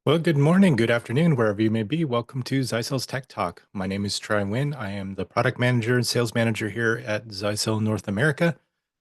Well, good morning, good afternoon, wherever you may be. Welcome to Zyxel's Tech Talk. My name is Tri Nguyen. I am the product manager and sales manager here at Zyxel North America.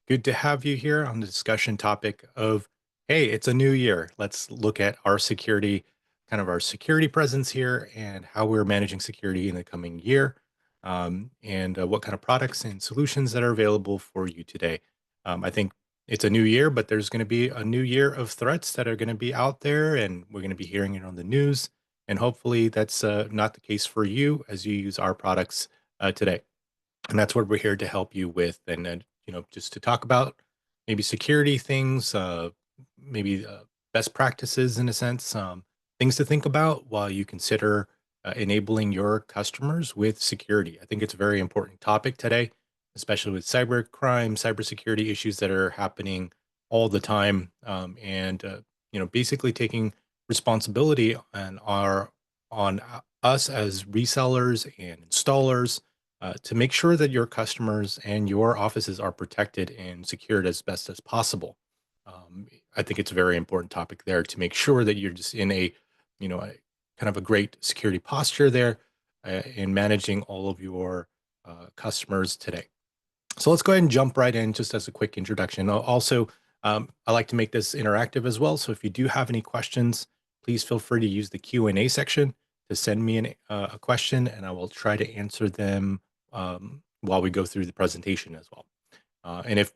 Good to have you here on the discussion topic of, hey, it's a new year. Let's look at our security, kind of our security presence here and how we're managing security in the coming year, and what kind of products and solutions that are available for you today. I think it's a new year, but there's going to be a new year of threats that are going to be out there, and we're going to be hearing it on the news. And hopefully, that's not the case for you as you use our products today. And that's what we're here to help you with, and just to talk about maybe security things, maybe best practices in a sense, things to think about while you consider enabling your customers with security. I think it's a very important topic today, especially with cyber crime, cybersecurity issues that are happening all the time, and basically taking responsibility on us as resellers and installers to make sure that your customers and your offices are protected and secured as best as possible. I think it's a very important topic there to make sure that you're just in a kind of a great security posture there in managing all of your customers today. So let's go ahead and jump right in just as a quick introduction. Also, I like to make this interactive as well. So if you do have any questions, please feel free to use the Q&A section to send me a question, and I will try to answer them while we go through the presentation as well. And if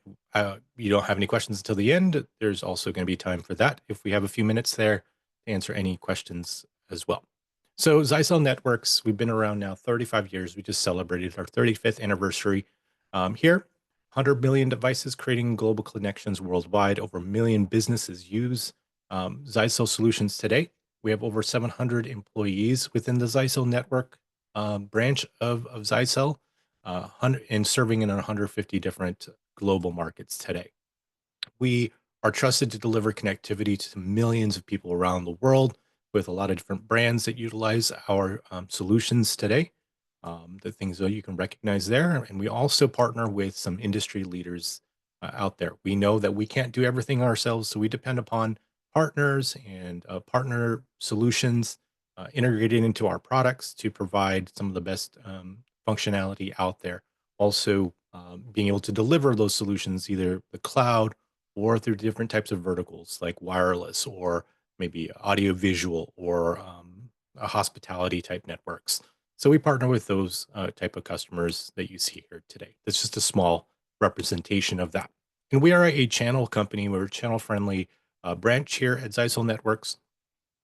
you don't have any questions until the end, there's also going to be time for that if we have a few minutes there to answer any questions as well. So Zyxel Networks, we've been around now 35 years. We just celebrated our 35th anniversary here. 100 million devices creating global connections worldwide. Over a million businesses use Zyxel solutions today. We have over 700 employees within the Zyxel network branch of Zyxel, and serving in 150 different global markets today. We are trusted to deliver connectivity to millions of people around the world with a lot of different brands that utilize our solutions today. The things that you can recognize there. And we also partner with some industry leaders out there. We know that we can't do everything ourselves, so we depend upon partners and partner solutions integrated into our products to provide some of the best functionality out there. Also, being able to deliver those solutions either the cloud or through different types of verticals like wireless or maybe audio visual or hospitality type networks. So we partner with those type of customers that you see here today. That's just a small representation of that. And we are a channel company. We're a channel friendly branch here at Zyxel Networks.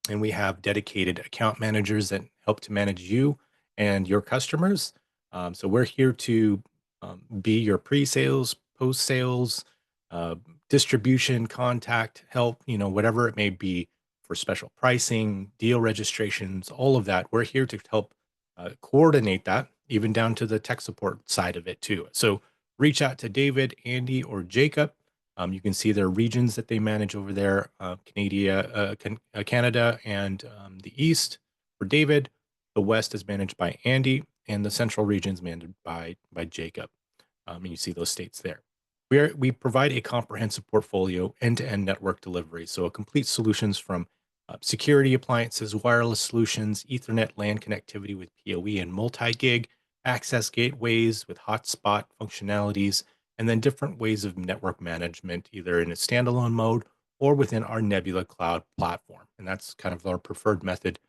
And we have dedicated account managers that help to manage you and your customers. So we're here to be your pre-sales, post-sales, uh, distribution, contact, help, whatever it may be for special pricing, deal registrations, all of that. We're here to help coordinate that, even down to the tech support side of it too. So reach out to David, Andy, or Jacob. You can see their regions that they manage over there, Canada, and the East for David. The West is managed by Andy, and the Central region is managed by Jacob. And you see those states there. We provide a comprehensive portfolio, end-to-end network delivery, so a complete solutions from security appliances, wireless solutions, Ethernet LAN connectivity with PoE and multi-gig, access gateways with hotspot functionalities, and then different ways of network management, either in a standalone mode or within our Nebula cloud platform. And that's kind of our preferred method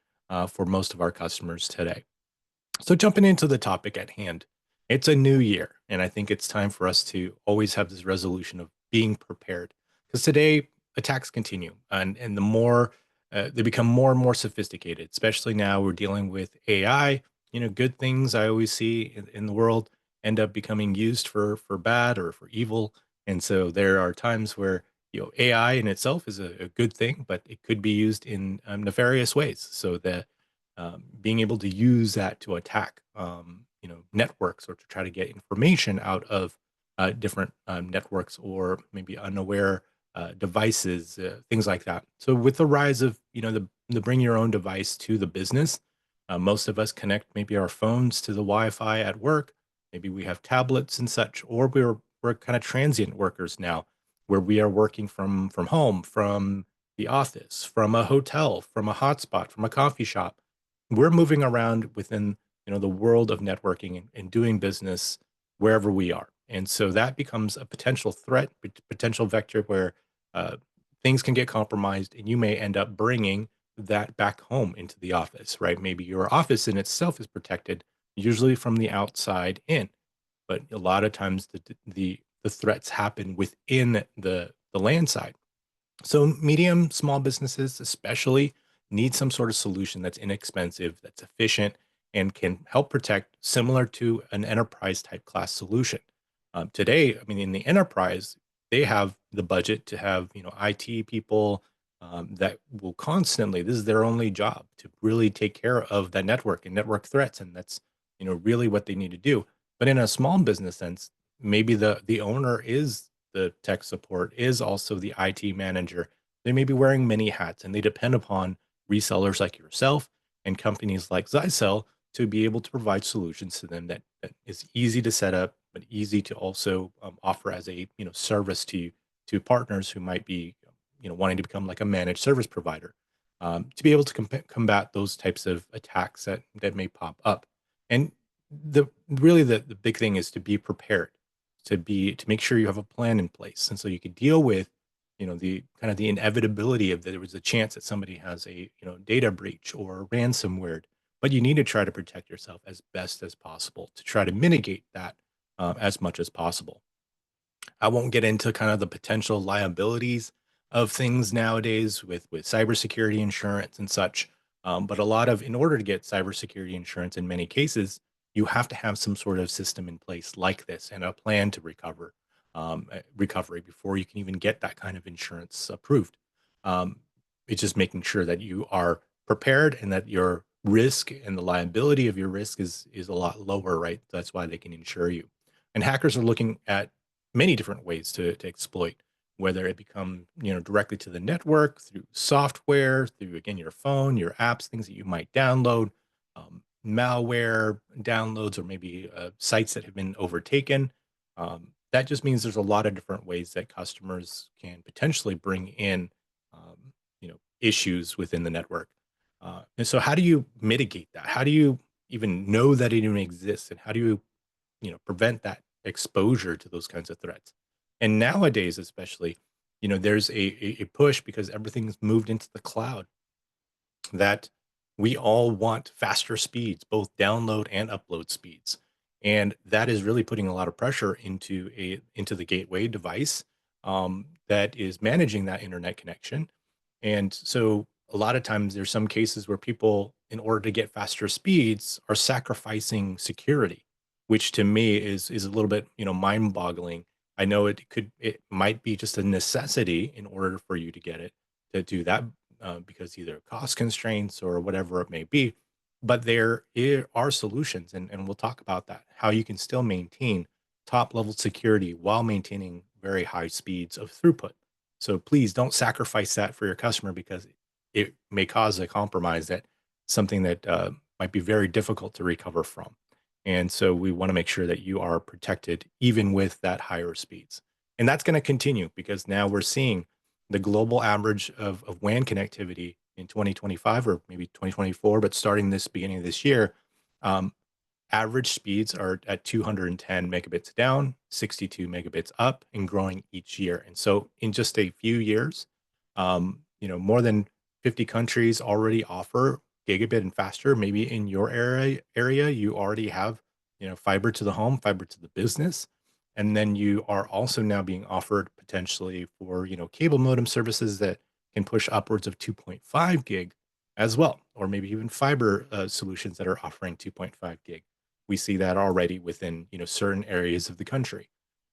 for most of our customers today. So jumping into the topic at hand, it's a new year, and I think it's time for us to always have this resolution of being prepared. Because today attacks continue, and the more they become more and more sophisticated, especially now we're dealing with AI. Good things I always see in the world end up becoming used for bad or for evil, and so there are times where AI in itself is a good thing, but it could be used in nefarious ways. So that being able to use that to attack, networks or to try to get information out of different networks or maybe unaware devices, things like that. So with the rise of, the bring your own device to the business, most of us connect maybe our phones to the Wi-Fi at work. Maybe we have tablets and such, or we're kind of transient workers now, where we are working from home, from the office, from a hotel, from a hotspot, from a coffee shop. We're moving around within, the world of networking and doing business wherever we are. And so that becomes a potential threat, potential vector where uh, things can get compromised, and you may end up bringing that back home into the office, right? Maybe your office in itself is protected, usually from the outside in, but a lot of times the threats happen within the land side. So medium, small businesses especially need some sort of solution that's inexpensive, that's efficient, and can help protect, similar to an enterprise type class solution. Today, I mean, in the enterprise, they have the budget to have IT people that will constantly. This is their only job, to really take care of that network and network threats, and that's really what they need to do. But in a small business sense, maybe the owner is the tech support, is also the IT manager. They may be wearing many hats, and they depend upon resellers like yourself and companies like Zyxel to be able to provide solutions to them that is easy to set up, but easy to also offer as a service to partners who might be wanting to become like a managed service provider, to be able to combat those types of attacks that may pop up. And the big thing is to be prepared, to make sure you have a plan in place, and so you can deal with the kind of the inevitability of that there was a chance that somebody has a data breach or ransomware, but you need to try to protect yourself as best as possible to try to mitigate that as much as possible. I won't get into kind of the potential liabilities of things nowadays with cybersecurity insurance and such. But a lot of, in order to get cybersecurity insurance, in many cases, you have to have some sort of system in place like this and a plan to recovery before you can even get that kind of insurance approved. Um, it's just making sure that you are prepared and that your risk and the liability of your risk is a lot lower, right? That's why they can insure you. And hackers are looking at many different ways to exploit, whether it become directly to the network through software, through again your phone, your apps, things that you might download, malware downloads, or maybe sites that have been overtaken. That just means there's a lot of different ways that customers can potentially bring in issues within the network. And so how do you mitigate that? How do you even know that it even exists, and how do you prevent that exposure to those kinds of threats? And nowadays, especially, there's a push because everything's moved into the cloud, that we all want faster speeds, both download and upload speeds. And that is really putting a lot of pressure into the gateway device that is managing that internet connection. And so a lot of times there's some cases where people, in order to get faster speeds, are sacrificing security, which to me is a little bit, mind-boggling. I know it might be just a necessity in order for you to get it to do that, because either cost constraints or whatever it may be. But are solutions, and we'll talk about that, how you can still maintain top level security while maintaining very high speeds of throughput. So please don't sacrifice that for your customer, because it may cause a compromise, that something that might be very difficult to recover from. And so we want to make sure that you are protected even with that higher speeds. And that's going to continue, because now we're seeing the global average of WAN connectivity in 2025 or maybe 2024, but starting this beginning of this year, um, average speeds are at 210 megabits down, 62 megabits up, and growing each year. And so, in just a few years, more than 50 countries already offer gigabit and faster. Maybe in your area, you already have, fiber to the home, fiber to the business, and then you are also now being offered potentially for cable modem services that can push upwards of 2.5 gig as well, or maybe even fiber solutions that are offering 2.5 gig. We see that already within certain areas of the country,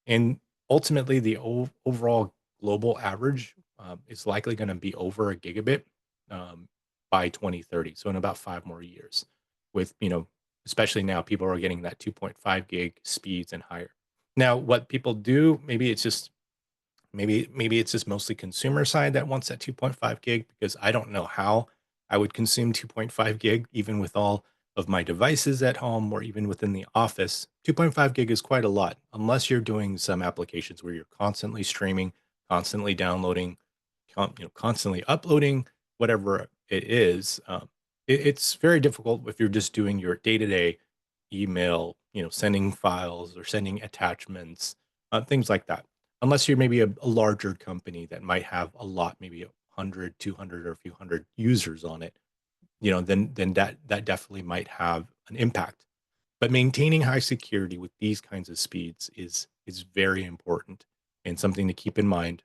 and ultimately the overall global average is likely going to be over a gigabit um, by 2030. So in about 5 more years, with especially now people are getting that 2.5 gig speeds and higher. Now, what people do, maybe it's just mostly consumer side that wants that 2.5 gig, because I don't know how I would consume 2.5 gig even with all of my devices at home or even within the office. 2.5 gig is quite a lot, unless you're doing some applications where you're constantly streaming, constantly downloading constantly uploading whatever it is. It's very difficult if you're just doing your day-to-day email, sending files or sending attachments, things like that. Unless you're maybe a larger company that might have a lot, maybe 100, 200, or a few hundred users on it, then that definitely might have an impact. But maintaining high security with these kinds of speeds is very important and something to keep in mind,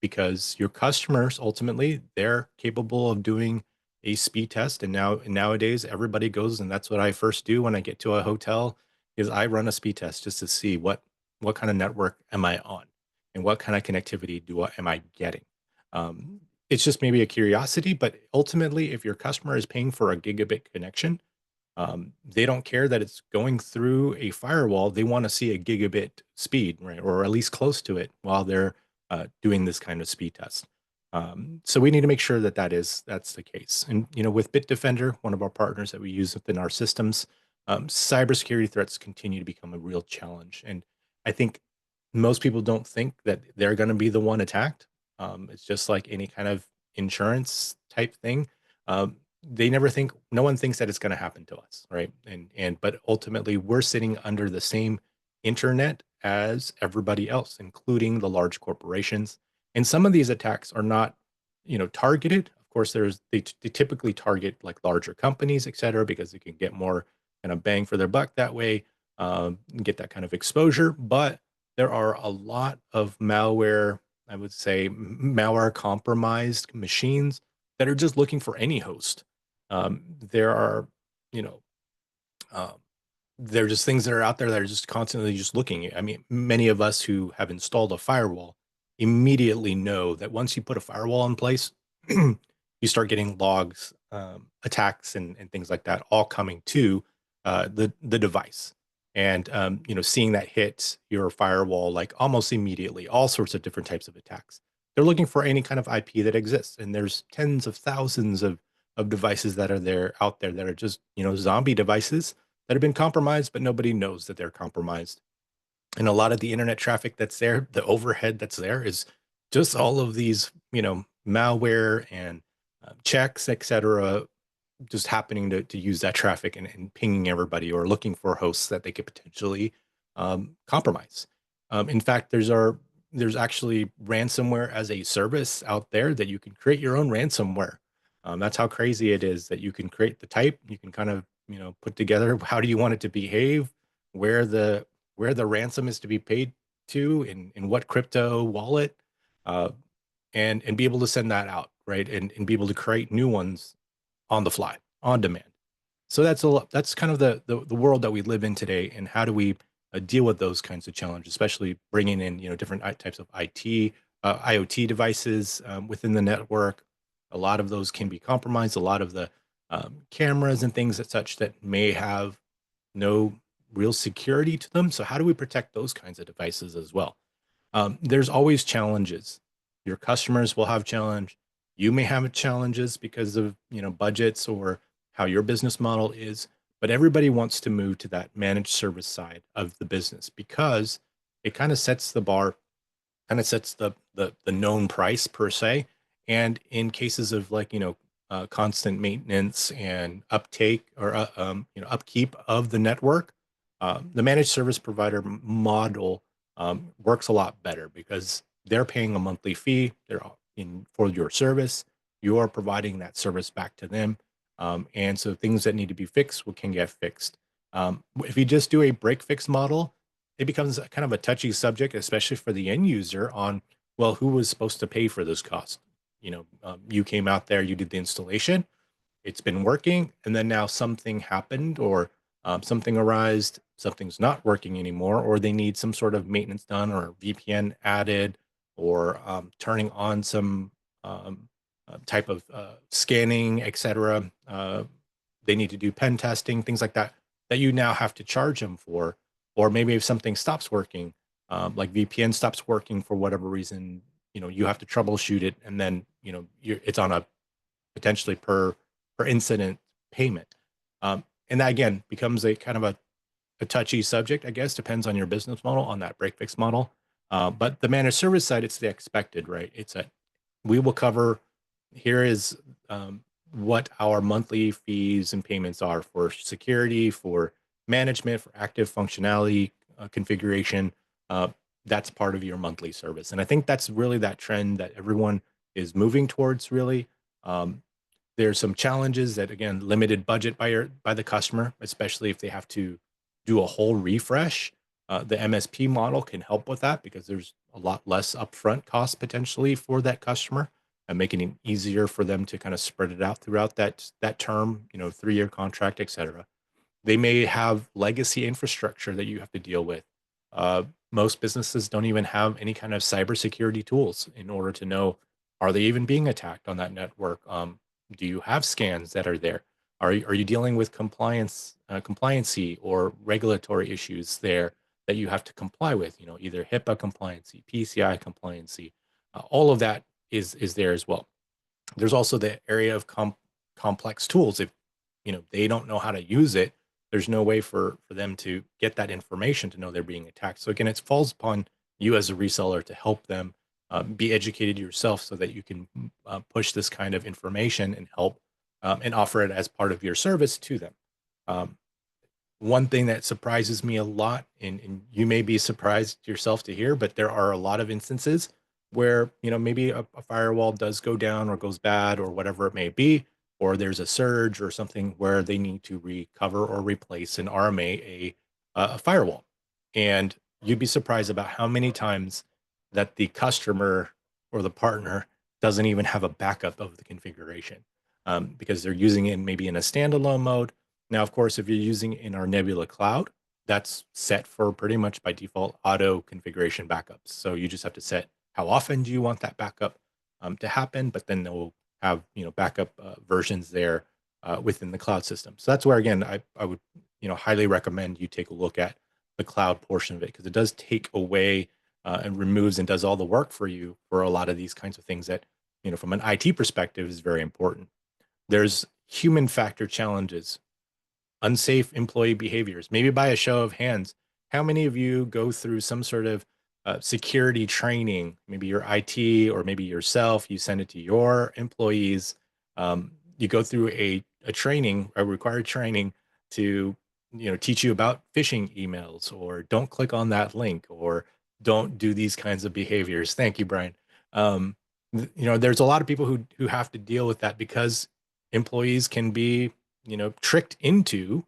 because your customers ultimately they're capable of doing a speed test. And nowadays everybody goes, and that's what I first do when I get to a hotel is I run a speed test just to see what kind of network am I on and what kind of connectivity am I getting. Um, it's just maybe a curiosity, but ultimately, if your customer is paying for a gigabit connection, they don't care that it's going through a firewall. They want to see a gigabit speed, right, or at least close to it while they're doing this kind of speed test. So we need to make sure that that's the case. And with Bitdefender, one of our partners that we use within our systems, cybersecurity threats continue to become a real challenge. And I think most people don't think that they're going to be the one attacked. It's just like any kind of insurance type thing. Um, they never think, no one thinks that it's going to happen to us, right? But ultimately we're sitting under the same internet as everybody else, including the large corporations. And some of these attacks are not, targeted. Of course, they typically target like larger companies, et cetera, because they can get more kind of bang for their buck that way, and get that kind of exposure. But there are a lot of malware, I would say, malware compromised machines that are just looking for any host. There are, you know, um, there are just things that are out there that are just constantly just looking. I mean, many of us who have installed a firewall immediately know that once you put a firewall in place, you start getting logs, attacks, and things like that, all coming to the device. And seeing that hit your firewall like almost immediately, all sorts of different types of attacks. They're looking for any kind of IP that exists, and there's tens of thousands of devices that are there out there that are just zombie devices that have been compromised, but nobody knows that they're compromised. And a lot of the internet traffic that's there, the overhead that's there, is just all of these, malware and checks, et cetera, just happening to use that traffic and pinging everybody or looking for hosts that they could potentially compromise. In fact, there's actually ransomware as a service out there that you can create your own ransomware. That's how crazy it is that you can create the type. You can kind of put together how do you want it to behave, where the ransom is to be paid to, in what crypto wallet, uh, and be able to send that out, right, and be able to create new ones on the fly, on demand. So that's kind of the world that we live in today. And how do we deal with those kinds of challenges, especially bringing in different types of IoT devices within the network. A lot of those can be compromised. A lot of the cameras and things as such that may have no real security to them. So how do we protect those kinds of devices as well? There's always challenges. Your customers will have challenge. You may have challenges because of budgets or how your business model is. But everybody wants to move to that managed service side of the business because it kind of sets the bar, kind of sets the known price per se. And in cases of like constant maintenance and uptake or upkeep of the network, the managed service provider model works a lot better because they're paying a monthly fee. They're in for your service. You are providing that service back to them, and so things that need to be fixed can get fixed. If you just do a break fix model, it becomes kind of a touchy subject, especially for the end user on, well, who was supposed to pay for this cost? You came out there, you did the installation, it's been working, and then now something happened or something arose, something's not working anymore, or they need some sort of maintenance done or VPN added or turning on some type of scanning, etc. They need to do pen testing, things like that, that you now have to charge them for. Or maybe if something stops working, like VPN stops working for whatever reason, you have to troubleshoot it, and then it's on a potentially per incident payment. And that again becomes a kind of a touchy subject, I guess, depends on your business model on that break fix model. But the managed service side, it's the expected, right? It's a we will cover here is what our monthly fees and payments are for security, for management, for active functionality configuration. Uh, that's part of your monthly service. And I think that's really that trend that everyone is moving towards, really. Um, there's some challenges that, again, limited budget by the customer, especially if they have to do a whole refresh. The MSP model can help with that because there's a lot less upfront cost potentially for that customer, and making it easier for them to kind of spread it out throughout that term, 3-year contract, et cetera. They may have legacy infrastructure that you have to deal with. Uh, Most businesses don't even have any kind of cybersecurity tools in order to know, are they even being attacked on that network? Do you have scans that are there? Are you dealing with compliancy or regulatory issues there that you have to comply with? Either HIPAA compliancy, PCI compliancy, all of that is there as well. There's also the area of complex tools. If they don't know how to use it, there's no way for them to get that information to know they're being attacked. So again, it falls upon you as a reseller to help them be educated yourself so that you can push this kind of information and help and offer it as part of your service to them. Um, One thing that surprises me a lot, and you may be surprised yourself to hear, but there are a lot of instances where, maybe a firewall does go down or goes bad or whatever it may be, or there's a surge or something where they need to recover or replace an RMA, a firewall. And you'd be surprised about how many times that the customer or the partner doesn't even have a backup of the configuration, because they're using it maybe in a standalone mode. Now, of course, if you're using it in our Nebula cloud, that's set for pretty much by default auto configuration backups. So you just have to set how often do you want that backup to happen, but then they'll have backup versions there within the cloud system. So that's where, again, I would highly recommend you take a look at the cloud portion of it, because it does take away and removes and does all the work for you for a lot of these kinds of things that from an IT perspective is very important. There's human factor challenges, unsafe employee behaviors. Maybe by a show of hands, how many of you go through some sort of security training? Maybe your IT or maybe yourself, you send it to your employees. You go through a training, a required training to teach you about phishing emails, or don't click on that link, or don't do these kinds of behaviors. Thank you, Brian. Um, there's a lot of people who have to deal with that because employees can be tricked into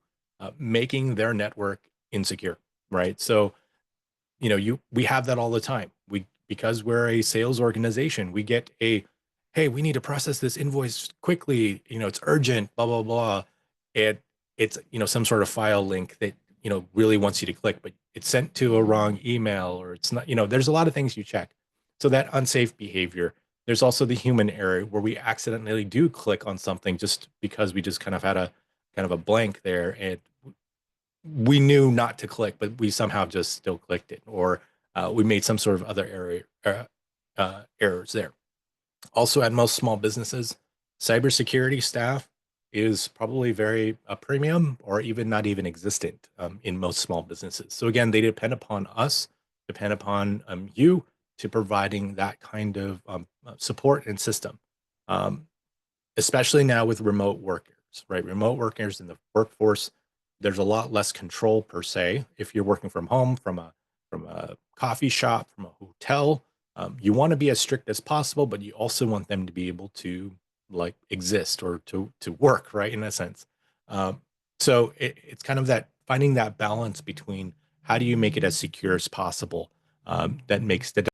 making their network insecure, right? So, we have that all the time. Because we're a sales organization, we get hey, we need to process this invoice quickly. It's urgent, blah, blah, blah. It's, some sort of file link that, really wants you to click, but it's sent to a wrong email, or it's not, there's a lot of things you check. So that unsafe behavior. There's also the human error where we accidentally do click on something just because we just kind of had a kind of a blank there, and we knew not to click, but we somehow just still clicked it, or we made some sort of other errors there. Also, at most small businesses, cybersecurity staff is probably very premium or even not even existent in most small businesses. So again, they depend upon us, depend upon you to providing that kind of support and system. Um, Especially now with remote workers, right? Remote workers in the workforce, there's a lot less control per se. If you're working from home, from a coffee shop, from a hotel, you want to be as strict as possible, but you also want them to be able to like exist or to work, right? In a sense. Um, so it's kind of that finding that balance between how do you make it as secure as possible, that makes the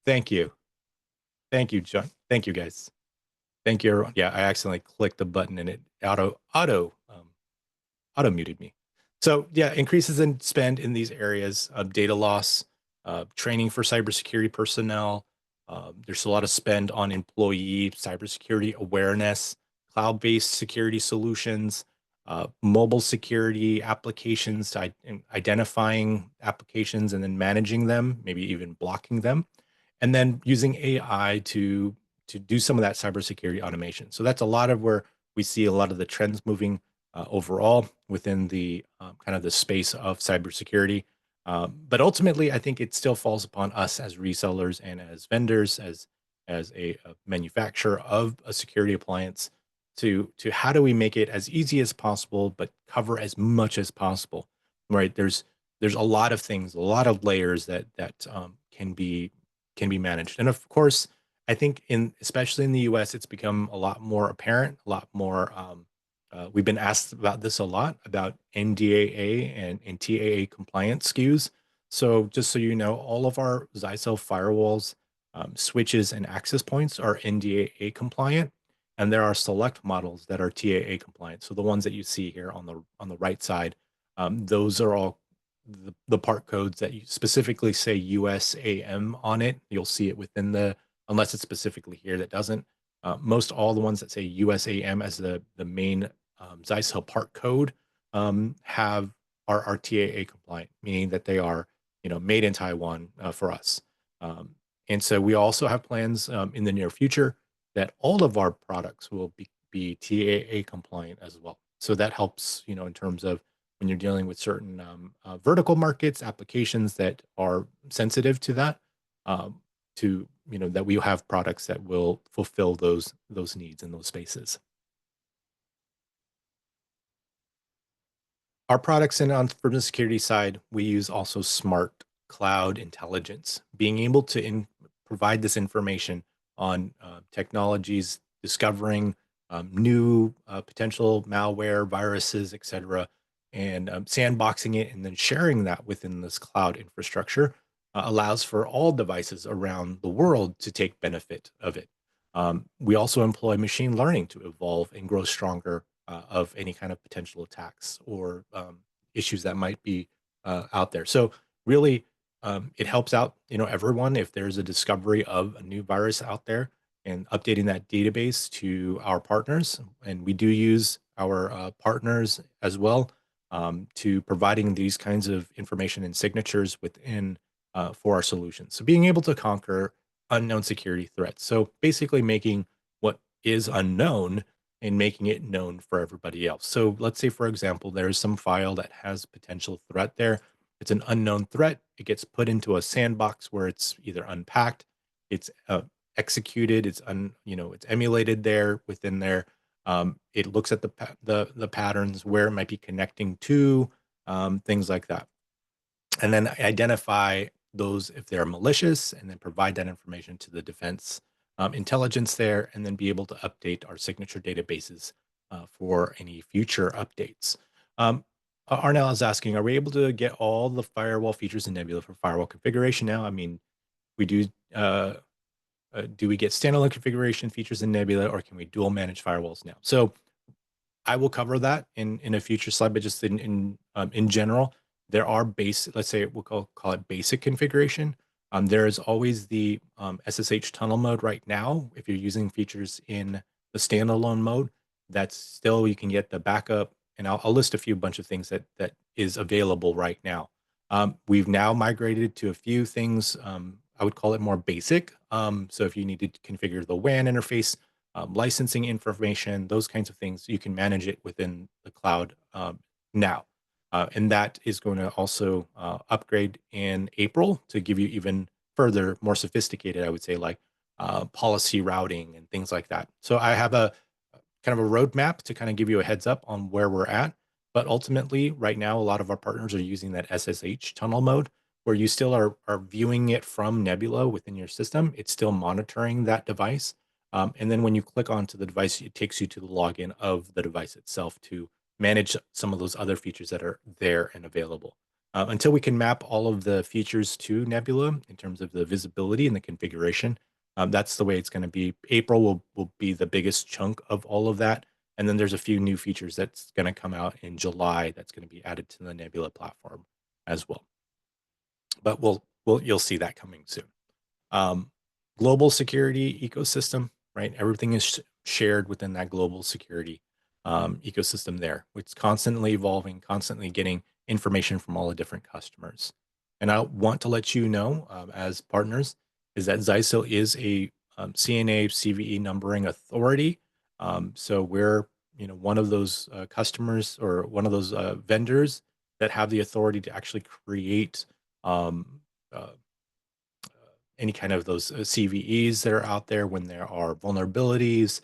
thank you. Thank you, John. Thank you, guys. Thank you, everyone. Yeah, I accidentally clicked the button and it auto muted me. So yeah, increases in spend in these areas of data loss, training for cybersecurity personnel. There's a lot of spend on employee cybersecurity awareness, cloud-based security solutions, mobile security applications, identifying applications and then managing them, maybe even blocking them, and then using AI to do some of that cybersecurity automation. So that's a lot of where we see a lot of the trends moving overall within the kind of the space of cybersecurity. But ultimately, I think it still falls upon us as resellers and as vendors, as a manufacturer of a security appliance, to how do we make it as easy as possible, but cover as much as possible. Right? There's a lot of things, a lot of layers that can be managed, and of course, I think especially in the U.S., it's become a lot more apparent, a lot more. We've been asked about this a lot about NDAA and TAA compliant SKUs. So just so you know, all of our Zyxel firewalls, switches, and access points are NDAA compliant, and there are select models that are TAA compliant. So the ones that you see here on the right side, those are all the part codes that you specifically say USAM on it. You'll see it within unless it's specifically here that doesn't. Most all the ones that say USAM as the main Zyxel part code have are TAA compliant, meaning that they are made in Taiwan for us. And so we also have plans in the near future that all of our products will be TAA compliant as well. So that helps in terms of when you're dealing with certain vertical markets, applications that are sensitive to that. To that we have products that will fulfill those needs in those spaces. Our products from the security side, we use also smart cloud intelligence, being able to provide this information on technologies, discovering new potential malware, viruses, etc., and sandboxing it and then sharing that within this cloud infrastructure allows for all devices around the world to take benefit of it. We also employ machine learning to evolve and grow stronger of any kind of potential attacks or issues that might be out there. So really, it helps out everyone if there's a discovery of a new virus out there and updating that database to our partners. And we do use our partners as well to providing these kinds of information and signatures within for our solutions. So being able to conquer unknown security threats. So basically making what is unknown and making it known for everybody else. So let's say, for example, there's some file that has potential threat there. It's an unknown threat. It gets put into a sandbox where it's either unpacked, it's executed, it's emulated there within there. It looks at the patterns where it might be connecting to things like that, and then identify those if they're malicious, and then provide that information to the defense intelligence there, and then be able to update our signature databases for any future updates. Arnell is asking, are we able to get all the firewall features in Nebula for firewall configuration now? I mean, we do. Do we get standalone configuration features in Nebula, or can we dual manage firewalls now? So I will cover that in a future slide, but just in general, there are let's say we'll call it basic configuration. There is always the SSH tunnel mode right now. If you're using features in the standalone mode, that's still, you can get the backup, and I'll list a few bunch of things that is available right now. We've now migrated to a few things. I would call it more basic. So if you needed to configure the WAN interface, licensing information, those kinds of things, you can manage it within the cloud now. And that is going to also upgrade in April to give you even further, more sophisticated, I would say, like policy routing and things like that. So I have a kind of a roadmap to kind of give you a heads up on where we're at. But ultimately, right now, a lot of our partners are using that SSH tunnel mode, where you still are viewing it from Nebula within your system. It's still monitoring that device. And then when you click onto the device, it takes you to the login of the device itself to manage some of those other features that are there and available. Until we can map all of the features to Nebula in terms of the visibility and the configuration, That's the way it's going to be. April will be the biggest chunk of all of that. And then there's a few new features that's going to come out in July that's going to be added to the Nebula platform as well. But you'll see that coming soon. Um, Global security ecosystem, right? Everything is shared within that global security ecosystem there. It's constantly evolving, constantly getting information from all the different customers. And I want to let you know, as partners, is that Zyxel is a CNA CVE numbering authority. So we're one of those customers or one of those vendors that have the authority to actually create um, uh, any kind of those CVEs that are out there when there are vulnerabilities,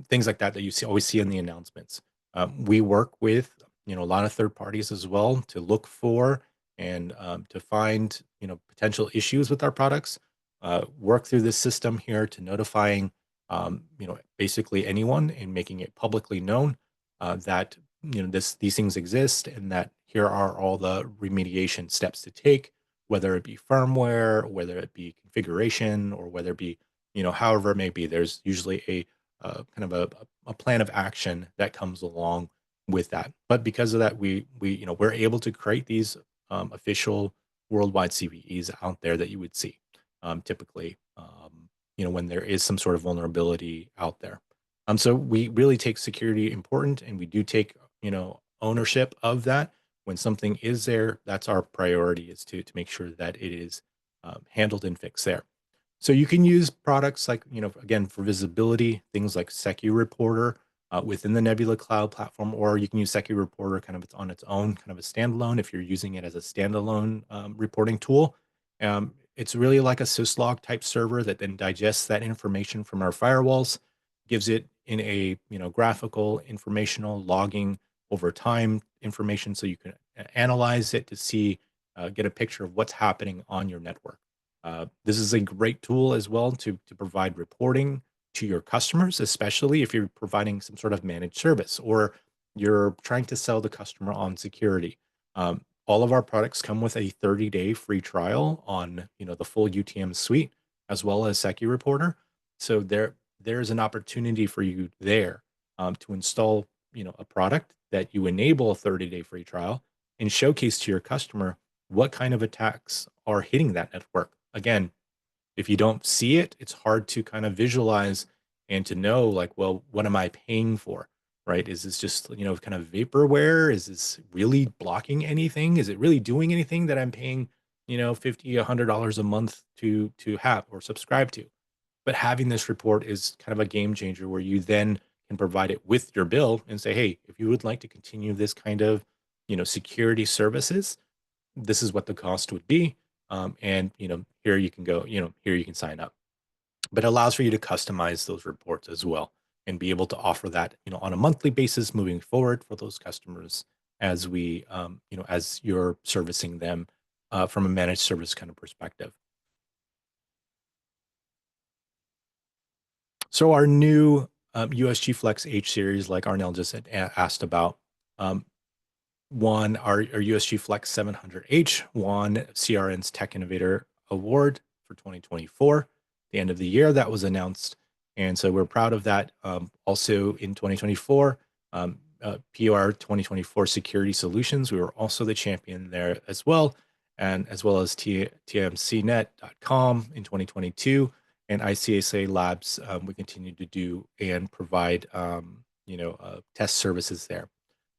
things like that that you always see in the announcements. We work with a lot of third parties as well to look for and to find potential issues with our products. Work through this system here to notifying basically anyone and making it publicly known that these things exist and that here are all the remediation steps to take, whether it be firmware, whether it be configuration, or whether it be, however it may be. There's usually a kind of a plan of action that comes along with that. But because of that, we're able to create these official worldwide CVEs out there that you would see typically, when there is some sort of vulnerability out there. So we really take security important, and we do take ownership of that. When something is there, that's our priority, is to make sure that it is handled and fixed there. So you can use products like, again, for visibility, things like SecuReporter within the Nebula Cloud platform, or you can use SecuReporter kind of on its own, kind of a standalone if you're using it as a standalone reporting tool. It's really like a syslog type server that then digests that information from our firewalls, gives it in a graphical, informational, logging over time information, so you can analyze it to see, get a picture of what's happening on your network. This is a great tool as well to provide reporting to your customers, especially if you're providing some sort of managed service or you're trying to sell the customer on security. All of our products come with a 30-day free trial on the full UTM suite as well as SecuReporter. So there's an opportunity for you there to install a product that you enable a 30-day free trial and showcase to your customer what kind of attacks are hitting that network. Again, if you don't see it, it's hard to kind of visualize and to know, like, well, what am I paying for? Right? Is this just, kind of vaporware? Is this really blocking anything? Is it really doing anything that I'm paying, $50, $100 a month to have or subscribe to? But having this report is kind of a game changer where you then can provide it with your bill and say, hey, if you would like to continue this kind of, security services, this is what the cost would be. And here you can go, here you can sign up. But it allows for you to customize those reports as well and be able to offer that, on a monthly basis moving forward for those customers as as you're servicing them from a managed service kind of perspective. So our new USG Flex H series, like Arnell just had asked about, um, our USG Flex 700H won CRN's Tech Innovator Award for 2024, the end of the year that was announced. And so we're proud of that. Also in 2024, POR 2024 Security Solutions, we were also the champion there as well, and as well as TMCnet.com in 2022. And ICSA Labs, we continue to do and provide, test services there.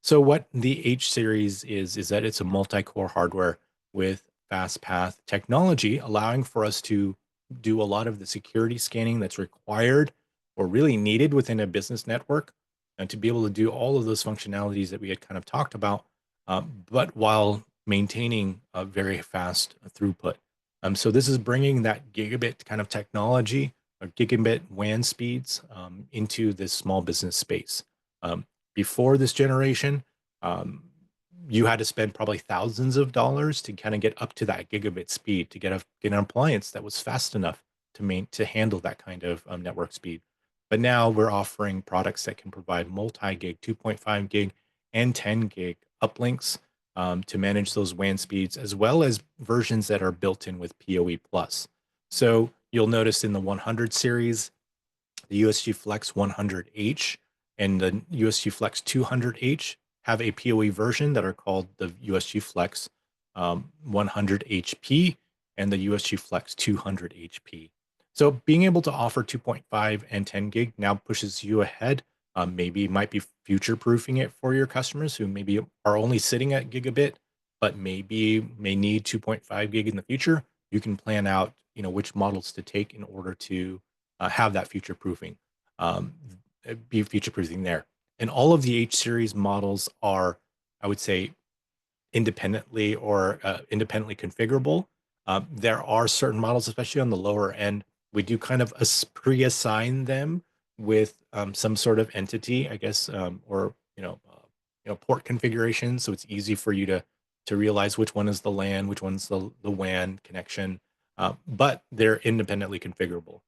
So what the H series is that it's a multi-core hardware with fast path technology, allowing for us to do a lot of the security scanning that's required or really needed within a business network, and to be able to do all of those functionalities that we had kind of talked about, but while maintaining a very fast throughput. So this is bringing that gigabit kind of technology or gigabit WAN speeds into this small business space. Before this generation, you had to spend probably thousands of dollars to kind of get up to that gigabit speed to get an appliance that was fast enough to handle that kind of network speed. But now we're offering products that can provide multi-gig, 2.5 gig, and 10 gig uplinks to manage those WAN speeds, as well as versions that are built in with PoE Plus. So You'll notice in the 100 series, the USG Flex 100H and the USG Flex 200H have a PoE version that are called the USG Flex 100HP and the USG Flex 200HP. So being able to offer 2.5 and 10 gig now pushes you ahead. Maybe might be future proofing it for your customers who maybe are only sitting at gigabit, but maybe may need 2.5 gig in the future. You can plan out, which models to take in order to have that future proofing, um, be future proofing there. And all of the H series models are, I would say, independently configurable. There are certain models, especially on the lower end, we do kind of pre-assign them with some sort of entity, I guess, or port configuration, so it's easy for you to realize which one is the LAN, which one's the WAN connection. But they're independently configurable.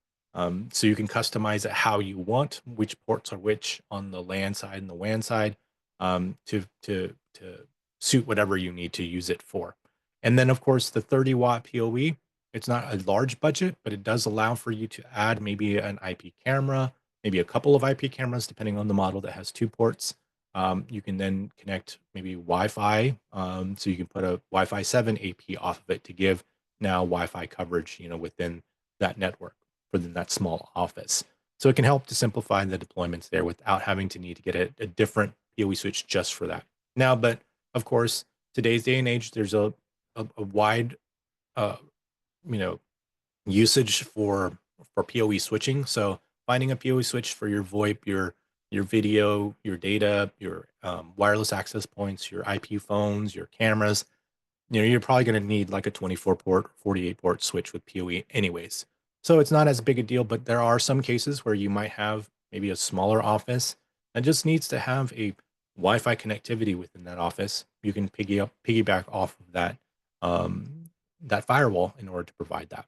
So you can customize it how you want, which ports are which on the LAN side and the WAN side, to suit whatever you need to use it for. And then, of course, the 30-watt PoE, it's not a large budget, but it does allow for you to add maybe an IP camera, maybe a couple of IP cameras, depending on the model that has 2 ports. You can then connect maybe Wi-Fi, so you can put a Wi-Fi 7 AP off of it to give now Wi-Fi coverage, within that network, within that small office. So it can help to simplify the deployments there without having to need to get a different PoE switch just for that. Now, but of course, today's day and age, there's a wide, uh, you know, usage for PoE switching. So finding a PoE switch for your VoIP, your video, your data, your wireless access points, your IP phones, your cameras, you're probably going to need like a 24 port, 48 port switch with PoE anyways. So it's not as big a deal, but there are some cases where you might have maybe a smaller office that just needs to have a Wi-Fi connectivity within that office. You can piggyback off of that firewall in order to provide that.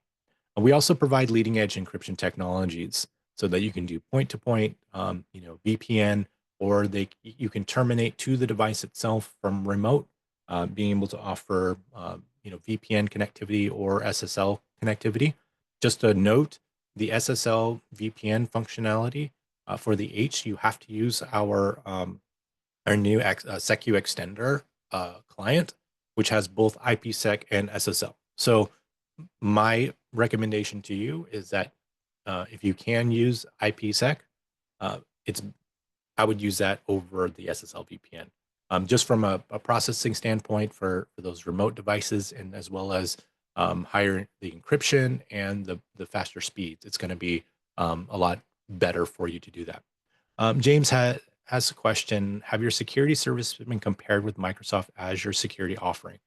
We also provide leading edge encryption technologies so that you can do point to point, VPN, or you can terminate to the device itself from remote, being able to offer, VPN connectivity or SSL connectivity. Just a note, the SSL VPN functionality for the H, you have to use our new Secu extender client, which has both IPsec and SSL. So my recommendation to you is that if you can use IPsec, it's I would use that over the SSL VPN, just from a processing standpoint for those remote devices, and as well as higher the encryption and the faster speeds. It's going to be a lot better for you to do that. James has a question. Have your security services been compared with Microsoft Azure security offering?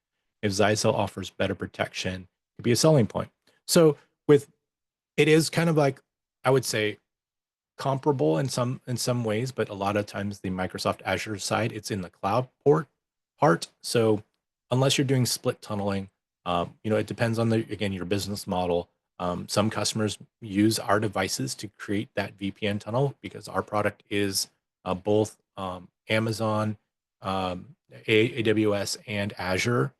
If Zyxel offers better protection, it could be a selling point. So with it is kind of like, I would say, comparable in some ways, but a lot of times the Microsoft Azure side, it's in the cloud part. So unless you're doing split tunneling, it depends on again, your business model. Some customers use our devices to create that VPN tunnel because our product is both Amazon, AWS, and Azure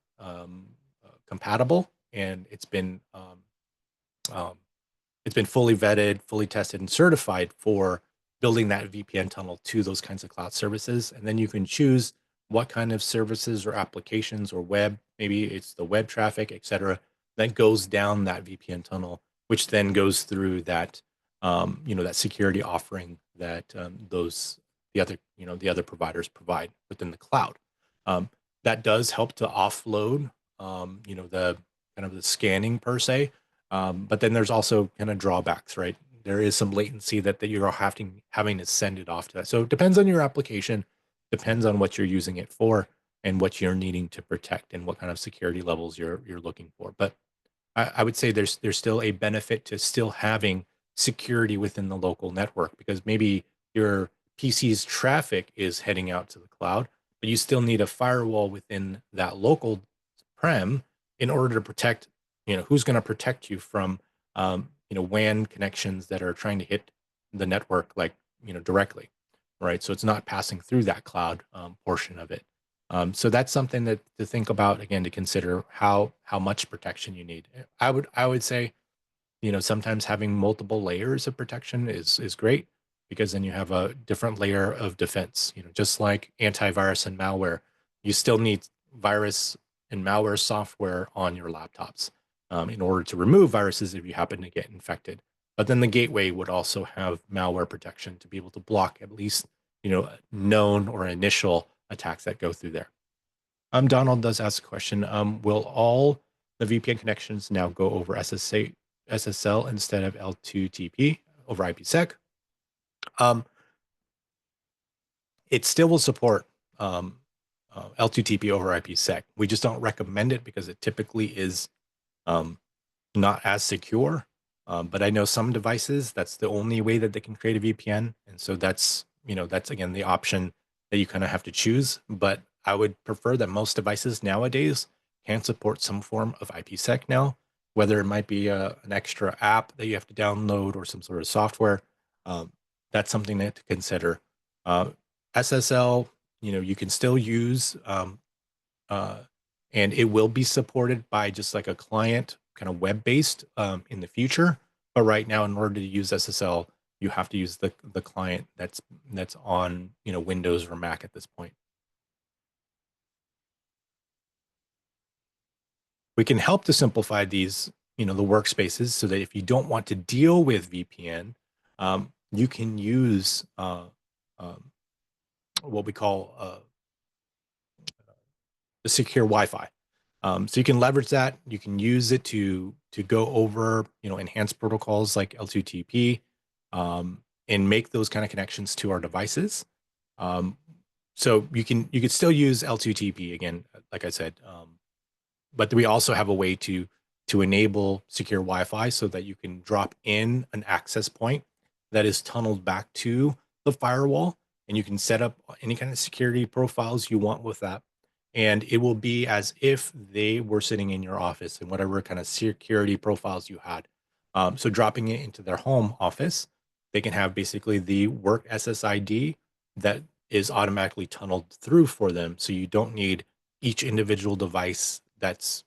compatible, and um, it's been fully vetted, fully tested, and certified for building that VPN tunnel to those kinds of cloud services. And then you can choose what kind of services or applications or web, maybe it's the web traffic, et cetera, that goes down that VPN tunnel, which then goes through that, that security offering that the other providers provide within the cloud. That does help to offload, the kind of the scanning per se. But then there's also kind of drawbacks, right? There is some latency that you're having to send it off to that. So it depends on your application, depends on what you're using it for, and what you're needing to protect, and what kind of security levels you're looking for. But I would say there's still a benefit to still having security within the local network, because maybe your PC's traffic is heading out to the cloud, but you still need a firewall within that local prem in order to protect, who's going to protect you from, WAN connections that are trying to hit the network, like, directly, right? So it's not passing through that cloud portion of it. So that's something that to think about, again, to consider how much protection you need. I would say sometimes having multiple layers of protection is great because then you have a different layer of defense. Just like antivirus and malware, you still need virus and malware software on your laptops in order to remove viruses if you happen to get infected. But then the gateway would also have malware protection to be able to block at least known or initial attacks that go through there. Donald does ask a question. Will all the VPN connections now go over SSL instead of L2TP over IPsec? Um, it still will support L2TP over IPsec. We just don't recommend it because it typically is um, not as secure. But I know some devices, that's the only way that they can create a VPN. And so that's again the option that you kind of have to choose. But I would prefer that most devices nowadays can support some form of IPsec now, whether it might be an extra app that you have to download or some sort of software. Um, that's something to consider. Uh, SSL, you can still use uh, and it will be supported by just like a client kind of web-based in the future. But right now, in order to use SSL, you have to use the client that's on Windows or Mac at this point. We can help to simplify these the workspaces so that if you don't want to deal with VPN, you can use um, what we call the secure Wi-Fi. So you can leverage that. You can use it to go over enhanced protocols like L2TP and make those kind of connections to our devices. So you could still use L2TP again, like I said, but we also have a way to enable secure Wi-Fi so that you can drop in an access point that is tunneled back to the firewall, and you can set up any kind of security profiles you want with that. And it will be as if they were sitting in your office and whatever kind of security profiles you had. So dropping it into their home office, they can have basically the work SSID that is automatically tunneled through for them. So you don't need each individual device that's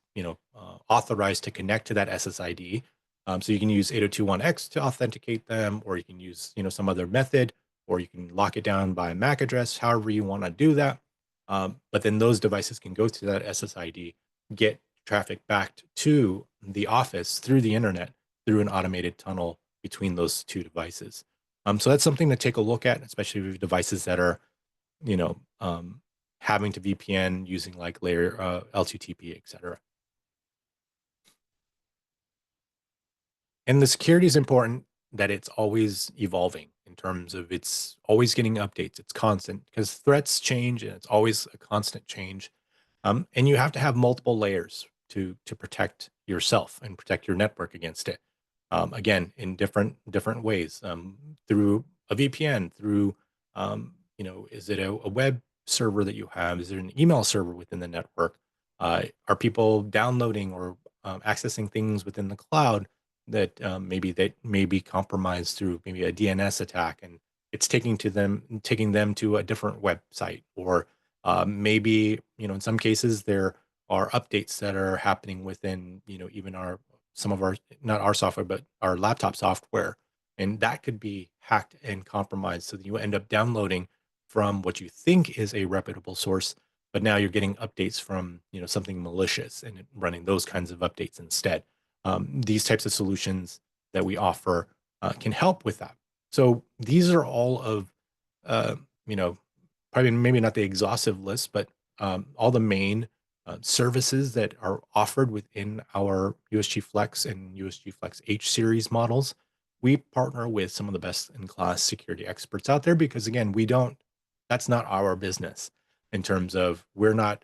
authorized to connect to that SSID. So you can use 802.1x to authenticate them, or you can use some other method, or you can lock it down by MAC address, however you want to do that. But then those devices can go to that SSID, get traffic back to the office through the internet through an automated tunnel between those two devices. So that's something to take a look at, especially with devices that are, you know, um, having to VPN using like layer L2TP, et cetera. And the security is important that it's always evolving in terms of it's always getting updates. It's constant because threats change and it's always a constant change. And you have to have multiple layers to protect yourself and protect your network against it. Again, in different ways, through a VPN, through is it a web server that you have? Is there an email server within the network? Are people downloading or accessing things within the cloud that maybe may be compromised through maybe a DNS attack, and it's taking them to a different website, or maybe in some cases there are updates that are happening within even some of our, not our software but our laptop software, and that could be hacked and compromised so that you end up downloading from what you think is a reputable source, but now you're getting updates from something malicious and running those kinds of updates instead. These types of solutions that we offer can help with that. So these are all of uh, you know probably maybe not the exhaustive list, but all the main services that are offered within our USG Flex and USG Flex H series models. We partner with some of the best in class security experts out there because, again, that's not our business in terms of we're not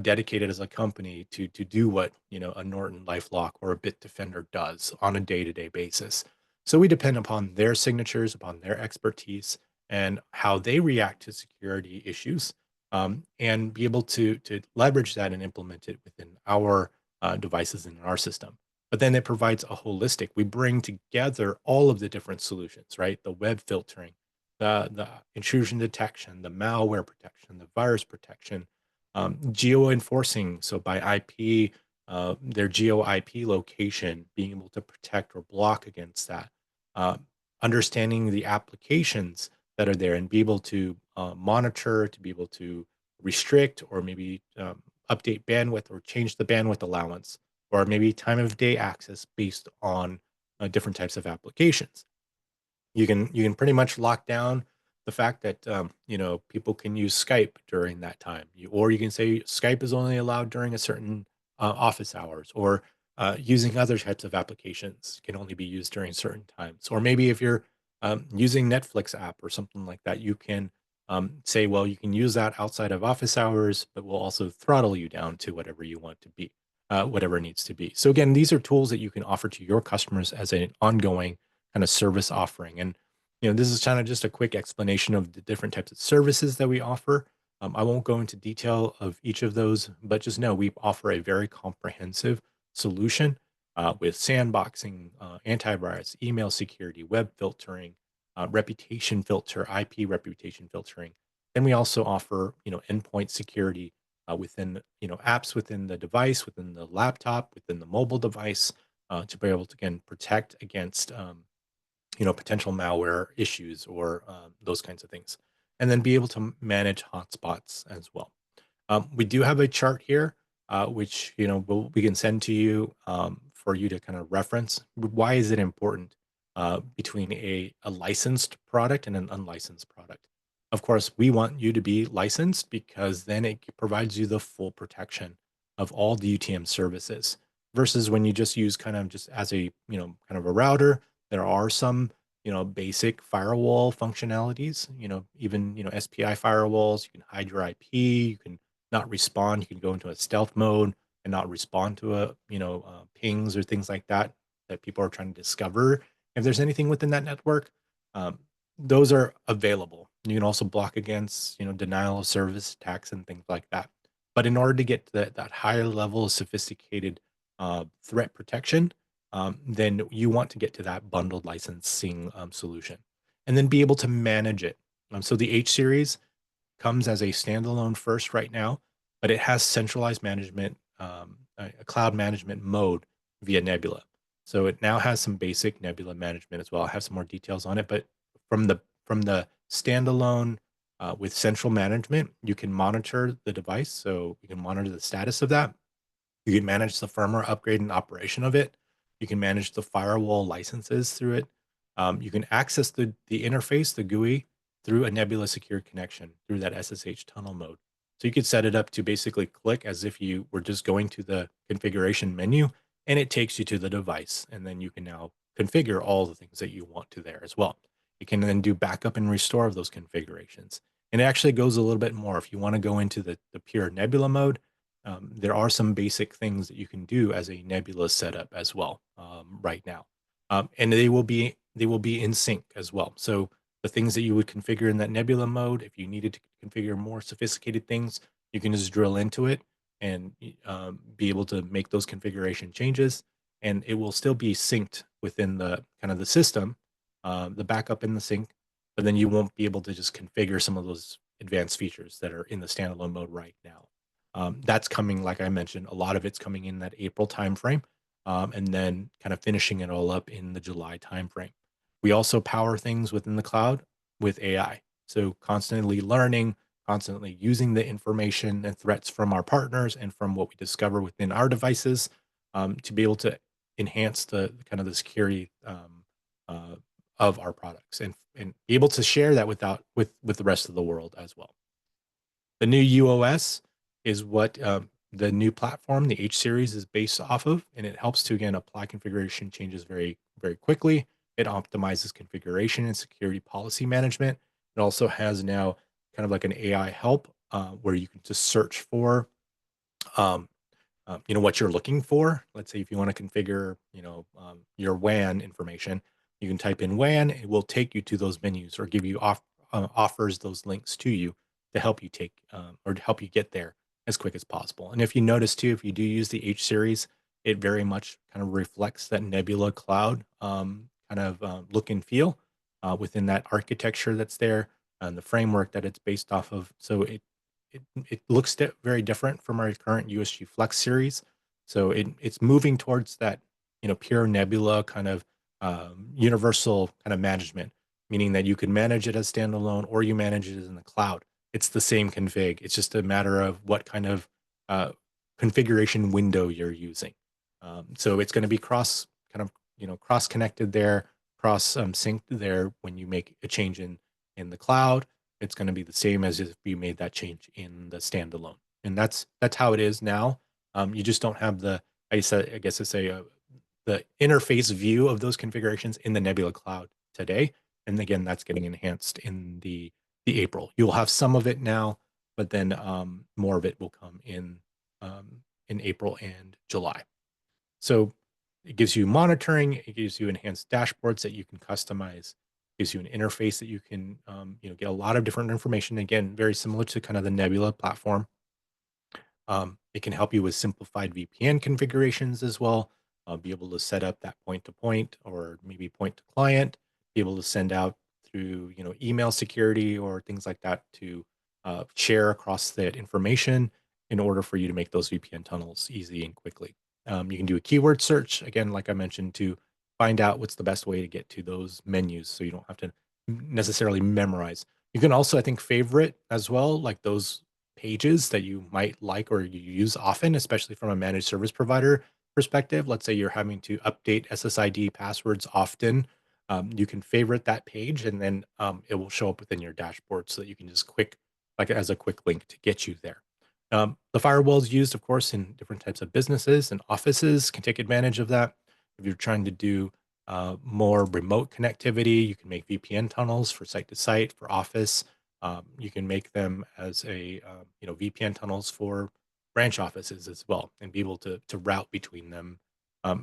dedicated as a company to do what a Norton LifeLock or a Bitdefender does on a day-to-day basis. So we depend upon their signatures, upon their expertise, and how they react to security issues, and be able to leverage that and implement it within our devices and in our system. But then it provides a holistic. We bring together all of the different solutions, right? The web filtering, the intrusion detection, the malware protection, the virus protection, geo enforcing. So by IP, their geo IP location, being able to protect or block against that, uh, understanding the applications that are there and be able to monitor, to be able to restrict or maybe update bandwidth or change the bandwidth allowance, or maybe time of day access based on different types of applications. You can pretty much lock down the fact that people can use Skype during that time, or you can say Skype is only allowed during a certain office hours, or using other types of applications can only be used during certain times, or maybe if you're using Netflix app or something like that, you can say, well, you can use that outside of office hours, but we'll also throttle you down to whatever you want to be, whatever it needs to be. So again, these are tools that you can offer to your customers as an ongoing kind of service offering. And this is kind of just a quick explanation of the different types of services that we offer. I won't go into detail of each of those, but just know we offer a very comprehensive solution with sandboxing, antivirus, email security, web filtering, reputation filter, IP reputation filtering. Then we also offer, endpoint security within, apps within the device, within the laptop, within the mobile device, to be able to again protect against potential malware issues or those kinds of things, and then be able to manage hotspots as well. We do have a chart here, which we can send to you for you to kind of reference. Why is it important between a licensed product and an unlicensed product? Of course, we want you to be licensed because then it provides you the full protection of all the UTM services. Versus when you just use kind of just as a kind of a router, there are some basic firewall functionalities. Even SPI firewalls. You can hide your IP. You can not respond. You can go into a stealth mode and not respond to pings or things like that people are trying to discover. If there's anything within that network, um, those are available. You can also block against denial of service attacks and things like that. But in order to get to that higher level of sophisticated threat protection, then you want to get to that bundled licensing solution and then be able to manage it. So the H series comes as a standalone first right now, but it has centralized management, a cloud management mode via Nebula. So it now has some basic Nebula management as well. I have some more details on it, but from the standalone with central management, you can monitor the device. So you can monitor the status of that. You can manage the firmware upgrade and operation of it. You can manage the firewall licenses through it. You can access the interface, the GUI, through a Nebula secure connection through that SSH tunnel mode. So you could set it up to basically click as if you were just going to the configuration menu, and it takes you to the device. And then you can now configure all the things that you want to there as well. You can then do backup and restore of those configurations. And it actually goes a little bit more. If you want to go into the pure Nebula mode, there are some basic things that you can do as a Nebula setup as well right now, and they will be in sync as well. So the things that you would configure in that Nebula mode, if you needed to configure more sophisticated things, you can just drill into it and be able to make those configuration changes, and it will still be synced within the kind of the system, the backup in the sync, but then you won't be able to just configure some of those advanced features that are in the standalone mode right now. That's coming, like I mentioned, a lot of it's coming in that April timeframe, and then kind of finishing it all up in the July timeframe. We also power things within the cloud with AI. So constantly learning, constantly using the information and threats from our partners and from what we discover within our devices to be able to enhance the kind of the security uh, of our products and be able to share that with the rest of the world as well. The new UOS is what the new platform, the H series, is based off of, and it helps to again apply configuration changes very, very quickly. It optimizes configuration and security policy management. It also has now kind of like an AI help where you can just search for um, what you're looking for. Let's say if you want to configure, your WAN information, you can type in WAN. It will take you to those menus or give you offers those links to you to help you take or to help you get there as quick as possible. And if you notice too, if you do use the H series, it very much kind of reflects that Nebula Cloud kind of look and feel within that architecture that's there and the framework that it's based off of. So it looks very different from our current USG Flex series. So it's moving towards that, pure Nebula kind of universal kind of management, meaning that you can manage it as standalone or you manage it in the cloud. It's the same config. It's just a matter of what kind of uh, configuration window you're using. So it's going to be cross connected there, cross synced there when you make a change in the cloud. It's going to be the same as if you made that change in the standalone, and that's how it is now. You just don't have I guess to say the interface view of those configurations in the Nebula cloud today. And again, that's getting enhanced in the April. You'll have some of it now, but then more of it will come in April and July. So it gives you monitoring, it gives you enhanced dashboards that you can customize, it gives you an interface that you can get a lot of different information. Again, very similar to kind of the Nebula platform. It can help you with simplified VPN configurations as well. Be able to set up that point to point or maybe point to client. Be able to send out through email security or things like that to share across that information in order for you to make those VPN tunnels easy and quickly. You can do a keyword search again, like I mentioned, to find out what's the best way to get to those menus, so you don't have to necessarily memorize. You can also, I think, favorite as well, like those pages that you might like or you use often, especially from a managed service provider perspective. Let's say you're having to update SSID passwords often. You can favorite that page and then it will show up within your dashboard so that you can just like as a quick link to get you there. The firewall is used, of course, in different types of businesses and offices can take advantage of that. If you're trying to do more remote connectivity, you can make VPN tunnels for site to site, for office. You can make them as VPN tunnels for branch offices as well, and be able to route between them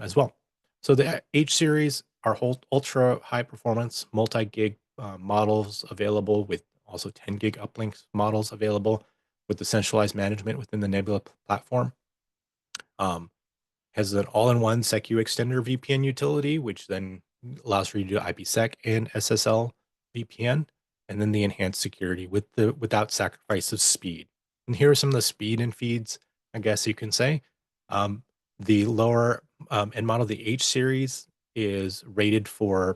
as well. So the H series are whole ultra high performance multi gig models available, with also 10 gig uplinks models available with the centralized management within the Nebula platform. Has an all-in-one SecU extender VPN utility, which then allows for you to do IPsec and SSL VPN, and then the enhanced security without sacrifice of speed. And here are some of the speed and feeds, I guess you can say. The lower end model, the H series, is rated for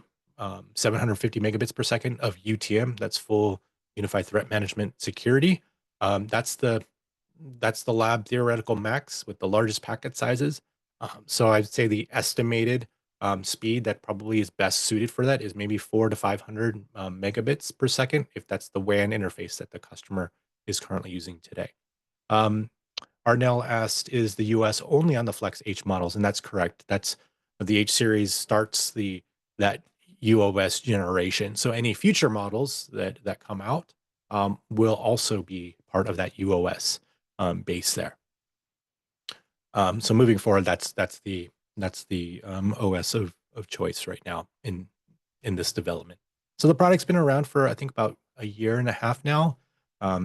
750 megabits per second of UTM. That's full unified threat management security. That's the lab theoretical max with the largest packet sizes. So I'd say the estimated speed that probably is best suited for that is maybe 400 to 500 megabits per second, if that's the WAN interface that the customer is currently using today. Arnell asked, is the US only on the Flex H models? And that's correct. That's the H series starts that UOS generation. So any future models that come out will also be part of that UOS base there. So moving forward, that's the OS of choice right now in this development. So the product's been around for, I think, about a year and a half now.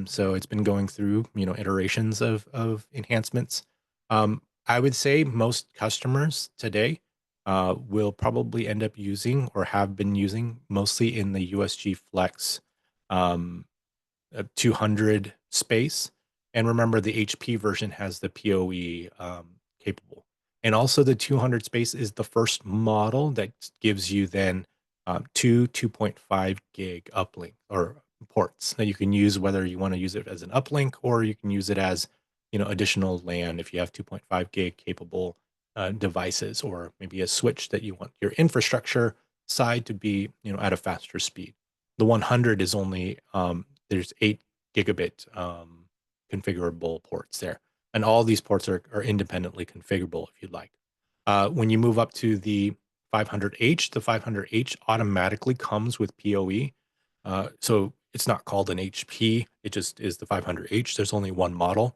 So it's been going through iterations of enhancements. I would say most customers today will probably end up using or have been using mostly in the USG Flex 200 space. And remember, the HP version has the PoE capable. And also the 200 space is the first model that gives you then two 2.5 gig uplink or ports that you can use, whether you want to use it as an uplink or you can use it as additional LAN if you have 2.5 gig capable devices, or maybe a switch that you want your infrastructure side to be at a faster speed. The 100 is only there's 8 gigabit configurable ports there. And all these ports are independently configurable if you'd like. When you move up to the 500H, the 500H automatically comes with PoE. So it's not called an HP, it just is the 500H. There's only one model,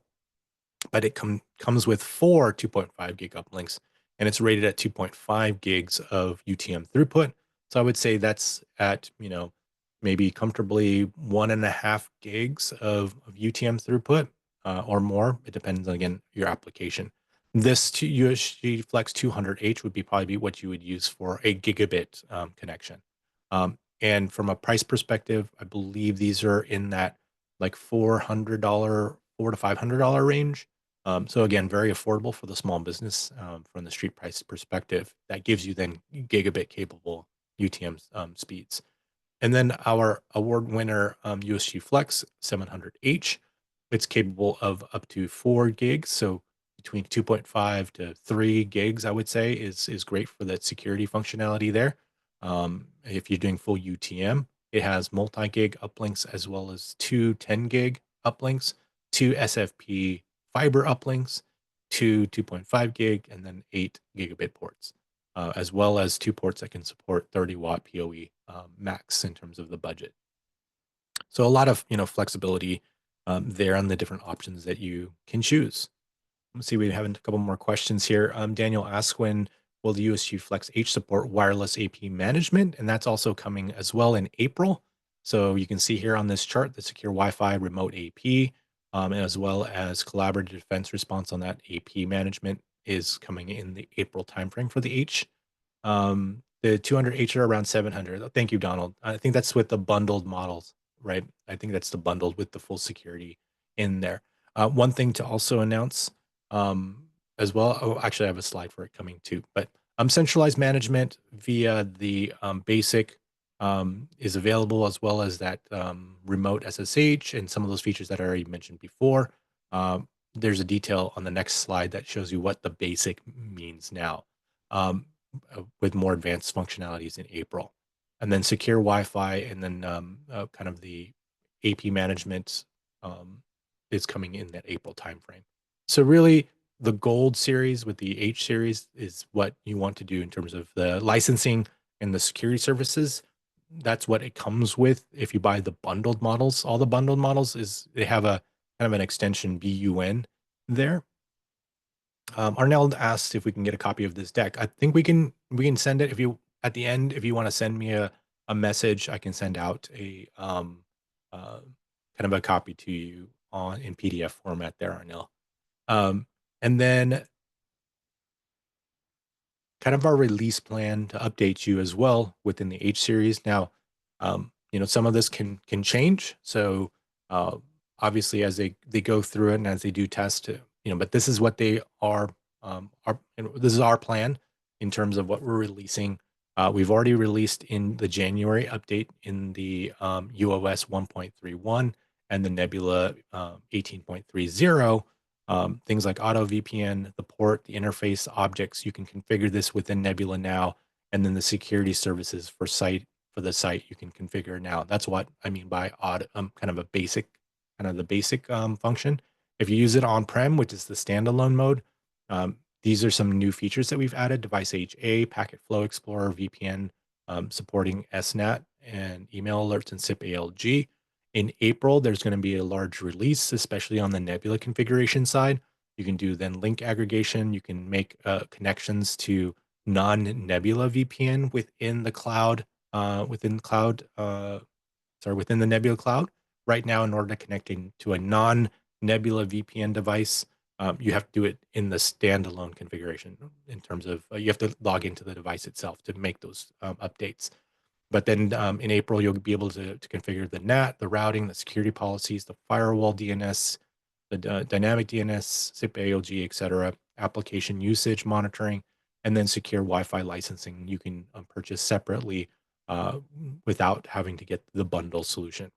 but it comes with 4 2.5 gig uplinks, and it's rated at 2.5 gigs of UTM throughput. So I would say that's at, maybe comfortably 1.5 gigs of UTM throughput or more. It depends on, again, your application. This USG Flex 200H would be what you would use for a gigabit connection. And from a price perspective, I believe these are in that like $400, $400 to $500 range. So again, very affordable for the small business from the street price perspective. That gives you then gigabit capable UTM speeds. And then our award winner USG Flex 700H, it's capable of up to 4 gigs. So between 2.5 to 3 gigs, I would say, is great for that security functionality there. If you're doing full UTM, it has multi-gig uplinks as well as two 10-gig uplinks, two SFP fiber uplinks, two 2.5 gig, and then 8 gigabit ports, as well as two ports that can support 30-watt PoE max in terms of the budget. So a lot of flexibility there on the different options that you can choose. Let's see, we have a couple more questions here. Daniel asks, when will the USG Flex H support wireless AP management? And that's also coming as well in April. So you can see here on this chart, the secure Wi-Fi remote AP, as well as collaborative defense response on that AP management is coming in the April timeframe for the H. The 200H are around 700. Thank you, Donald. I think that's with the bundled models, right? I think that's the bundled with the full security in there. One thing to also announce as well. Oh, actually, I have a slide for it coming too. But centralized management via the basic is available, as well as that remote SSH and some of those features that I already mentioned before. There's a detail on the next slide that shows you what the basic means now. With more advanced functionalities in April. And then secure Wi-Fi, and then kind of the AP management is coming in that April timeframe. So really, the Gold series with the H series is what you want to do in terms of the licensing and the security services. That's what it comes with if you buy the bundled models. All the bundled models is they have a kind of an extension BUN there. Arnell asked if we can get a copy of this deck. I think we can send it if you at the end if you want to send me a message, I can send out a kind of a copy to you on in PDF format there, Arnell. And then kind of our release plan to update you as well within the H series. Now, some of this can change. So obviously, as they go through it and as they do test, but this is what they are. This is our plan in terms of what we're releasing. We've already released in the January update in the UOS 1.31 and the Nebula 18.30. Things like auto VPN, the port, the interface objects. You can configure this within Nebula now, and then the security services for the site you can configure now. That's what I mean by kind of the basic function. If you use it on-prem, which is the standalone mode, these are some new features that we've added: Device HA, Packet Flow Explorer, VPN, supporting SNAT and email alerts and SIP ALG. In April, there's going to be a large release, especially on the Nebula configuration side. You can do then link aggregation. You can make connections to non-Nebula VPN within the cloud, within the Nebula cloud. Right now, in order to connect to a non-Nebula VPN device, you have to do it in the standalone configuration in terms of you have to log into the device itself to make those updates. But then in April, you'll be able to configure the NAT, the routing, the security policies, the firewall DNS, the dynamic DNS, SIP ALG, etc., application usage monitoring, and then secure Wi-Fi licensing you can purchase separately without having to get the bundle solution.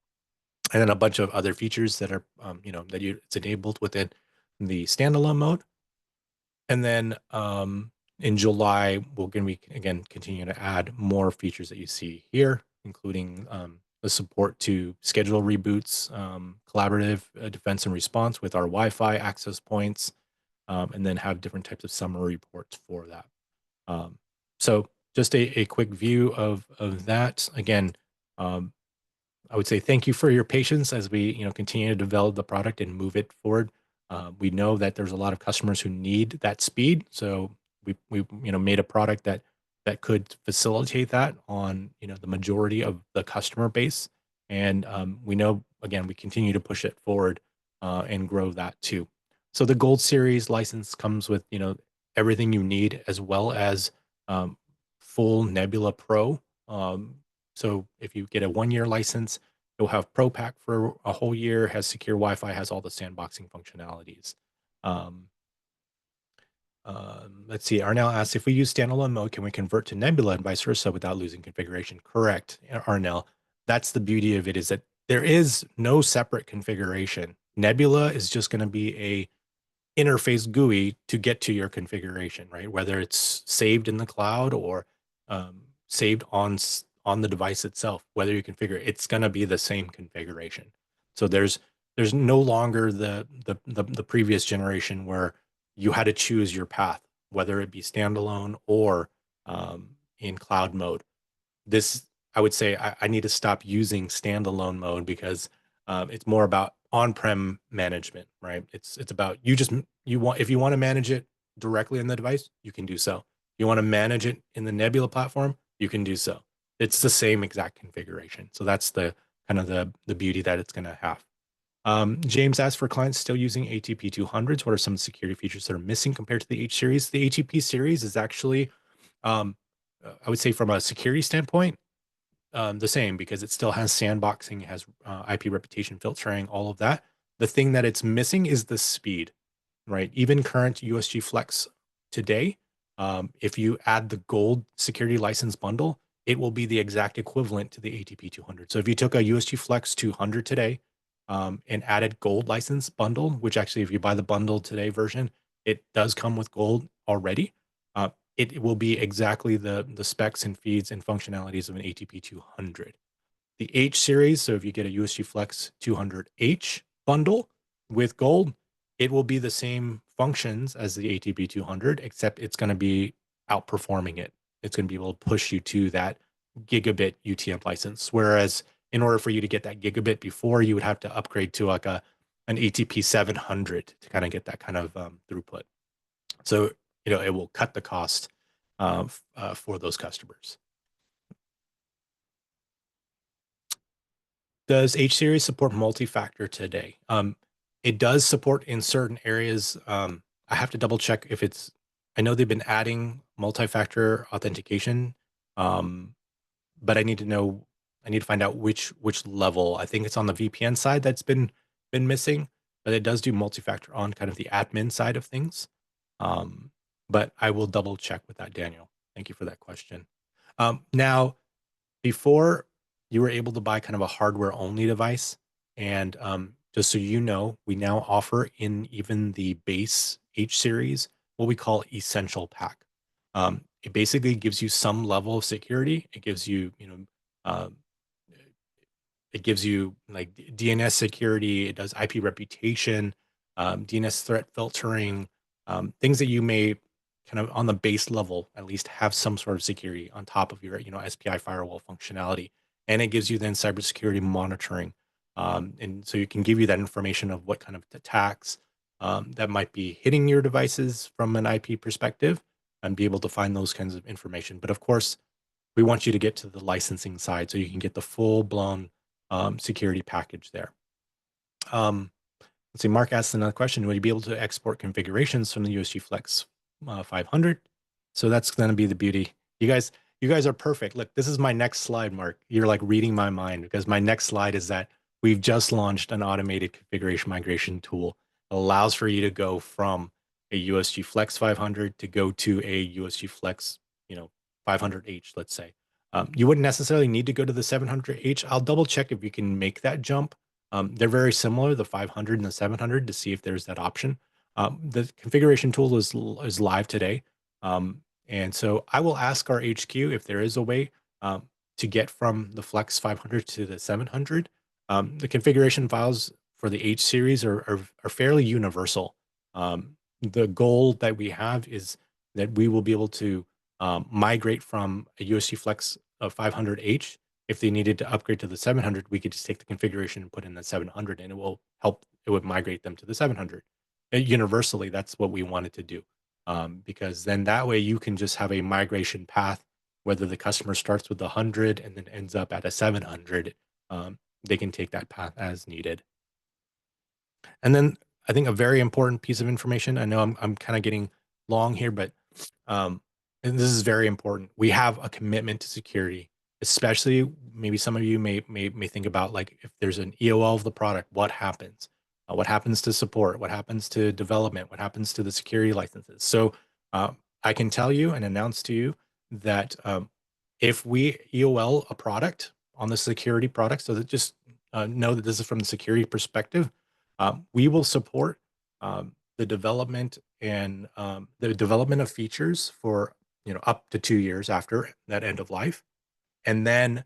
And then a bunch of other features that are, it's enabled within the standalone mode. And then in July, we're going to be, again, continue to add more features that you see here, including the support to schedule reboots, collaborative defense and response with our Wi-Fi access points, and then have different types of summary reports for that. So just a quick view of that. Again, I would say thank you for your patience as we continue to develop the product and move it forward. We know that there's a lot of customers who need that speed, so we made a product that could facilitate that on the majority of the customer base, and we know again we continue to push it forward and grow that too. So the Gold Series license comes with everything you need, as well as full Nebula Pro. So if you get a 1-year license, you'll have Pro Pack for a whole year, has secure Wi-Fi, has all the sandboxing functionalities. Um, let's see. Arnell asks, if we use standalone mode, can we convert to Nebula and vice versa without losing configuration? Correct, Arnell. That's the beauty of it, is that there is no separate configuration. Nebula is just going to be a interface GUI to get to your configuration, right? Whether it's saved in the cloud or saved on the device itself, whether you configure it, it's going to be the same configuration. So there's no longer the previous generation where you had to choose your path, whether it be standalone or in cloud mode. This, I would say, I need to stop using standalone mode because it's more about on-prem management, right? It's about you want, if you want to manage it directly on the device, you can do so. You want to manage it in the Nebula platform, you can do so. It's the same exact configuration. So that's the kind of the beauty that it's going to have. James asked, for clients still using ATP 200s, what are some security features that are missing compared to the H series? The ATP series is actually, I would say, from a security standpoint, the same, because it still has sandboxing, it has IP reputation filtering, all of that. The thing that it's missing is the speed, right? Even current USG Flex today, if you add the gold security license bundle, it will be the exact equivalent to the ATP 200. So if you took a USG Flex 200 today and added gold license bundle, which actually, if you buy the bundle today version, it does come with gold already. It will be exactly the specs and feeds and functionalities of an ATP 200. The H series, so if you get a USG Flex 200H bundle with gold, it will be the same functions as the ATP 200, except it's going to be outperforming it. It's going to be able to push you to that gigabit UTM license. Whereas in order for you to get that gigabit before, you would have to upgrade to like an ATP 700 to kind of get that kind of throughput. So, it will cut the cost for those customers. Does H series support multi-factor today? It does support in certain areas. I have to double check if it's, I know they've been adding multi-factor authentication, but I need to find out which level. I think it's on the VPN side that's been missing, but it does do multi-factor on kind of the admin side of things. But I will double check with that, Daniel. Thank you for that question. Now, before, you were able to buy kind of a hardware only device. And just so you know, we now offer in even the base H series what we call Essential Pack. It basically gives you some level of security. It gives you, uh, it gives you like DNS security. It does IP reputation, DNS threat filtering, things that you may kind of on the base level at least have some sort of security on top of your SPI firewall functionality. And it gives you then cybersecurity monitoring. And so you can give you that information of what kind of attacks that might be hitting your devices from an IP perspective, and be able to find those kinds of information. But of course, we want you to get to the licensing side so you can get the full blown security package there. Let's see, Mark asked another question. Will you be able to export configurations from the USG Flex 500? So that's going to be the beauty. You guys are perfect. Look, this is my next slide, Mark. You're like reading my mind, because my next slide is that we've just launched an automated configuration migration tool. It allows for you to go from a USG Flex 500 to go to a USG Flex, 500H, let's say. You wouldn't necessarily need to go to the 700H. I'll double check if you can make that jump. They're very similar, the 500 and the 700, to see if there's that option. The configuration tool is live today. And so I will ask our HQ if there is a way to get from the Flex 500 to the 700. The configuration files for the H series are fairly universal. The goal that we have is that we will be able to migrate from a USG Flex 500H. If they needed to upgrade to the 700, we could just take the configuration and put in the 700, and it will help. It would migrate them to the 700. Universally, that's what we wanted to do, because then that way you can just have a migration path. Whether the customer starts with the 100 and then ends up at a 700, they can take that path as needed. And then I think a very important piece of information. I know I'm kind of getting long here, but and this is very important. We have a commitment to security. Especially, maybe some of you may think about, like, if there's an EOL of the product, what happens? What happens to support? What happens to development? What happens to the security licenses? So uh, I can tell you and announce to you that if we EOL a product on the security product, so that just know that this is from the security perspective, we will support the development and the development of features for up to 2 years after that end of life, and then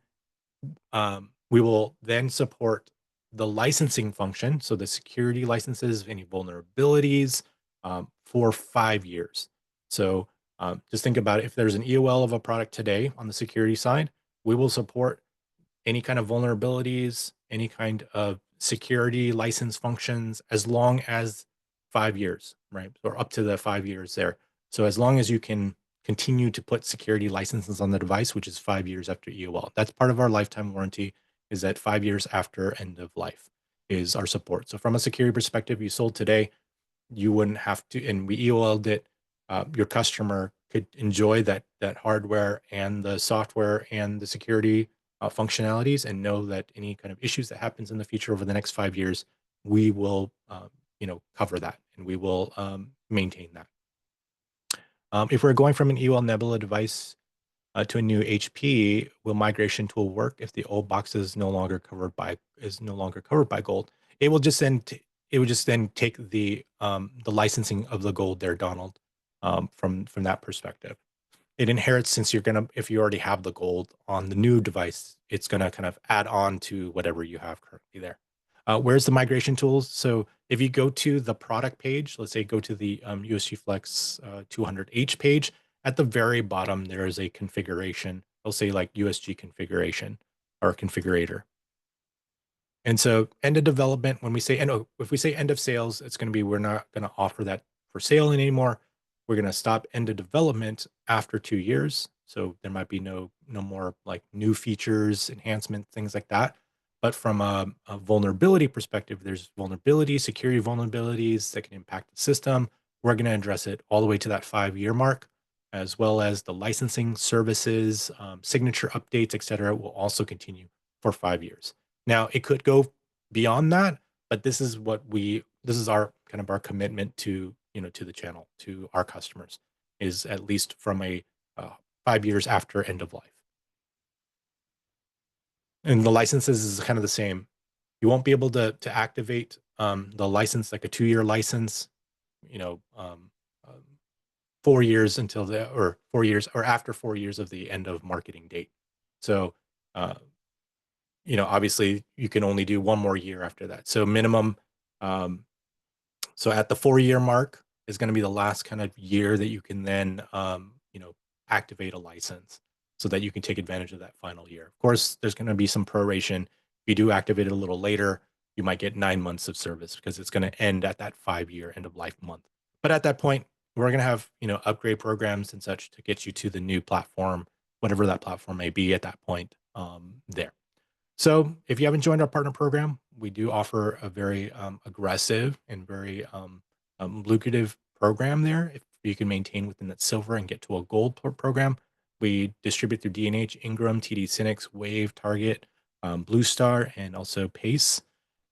we will then support the licensing function, so the security licenses, any vulnerabilities, for 5 years. So just think about it. If there's an EOL of a product today on the security side, we will support any kind of vulnerabilities, any kind of security license functions, as long as 5 years, right? Or up to the 5 years there. So as long as you can continue to put security licenses on the device, which is 5 years after EOL. That's part of our lifetime warranty, is that 5 years after end of life is our support. So from a security perspective, you sold today, you wouldn't have to, and we EOL'd it, your customer could enjoy that hardware and the software and the security functionalities, and know that any kind of issues that happens in the future over the next 5 years, we will cover that, and we will maintain that. If we're going from an EOL Nebula device to a new HP, will migration tool work if the old box is no longer covered by gold? It will just then it would just then take the licensing of the gold there, Donald, from that perspective. It inherits, since if you already have the gold on the new device, it's gonna kind of add on to whatever you have currently there. Where's the migration tools? So if you go to the product page, let's say go to the USG Flex 200H page, at the very bottom, there is a configuration. It'll say like USG configuration or configurator. And so end of development, when we say if we say end of sales, it's going to be, we're not going to offer that for sale anymore. We're going to stop end of development after 2 years. So there might be no more like new features, enhancement, things like that. But from a vulnerability perspective, there's security vulnerabilities that can impact the system. We're going to address it all the way to that 5-year mark, as well as the licensing services, signature updates, et cetera, will also continue for 5 years. Now, it could go beyond that, but this is our kind of our commitment to the channel, to our customers, is at least from a 5 years after end of life. And the licenses is kind of the same. You won't be able to activate the license, like a 2-year license, 4 years or 4 years, or after 4 years of the end of marketing date. So obviously you can only do one more year after that. So minimum, so at the 4-year mark is going to be the last kind of year that you can then, activate a license, so that you can take advantage of that final year. Of course, there's going to be some proration. If you do activate it a little later, you might get 9 months of service, because it's going to end at that 5-year end of life month. But at that point, we're going to have, upgrade programs and such to get you to the new platform, whatever that platform may be at that point there. So if you haven't joined our partner program, we do offer a very aggressive and very lucrative program there. If you can maintain within that silver and get to a gold program, we distribute through D&H, Ingram, TD SYNNEX, Wave, Target, Blue Star, and also Pace.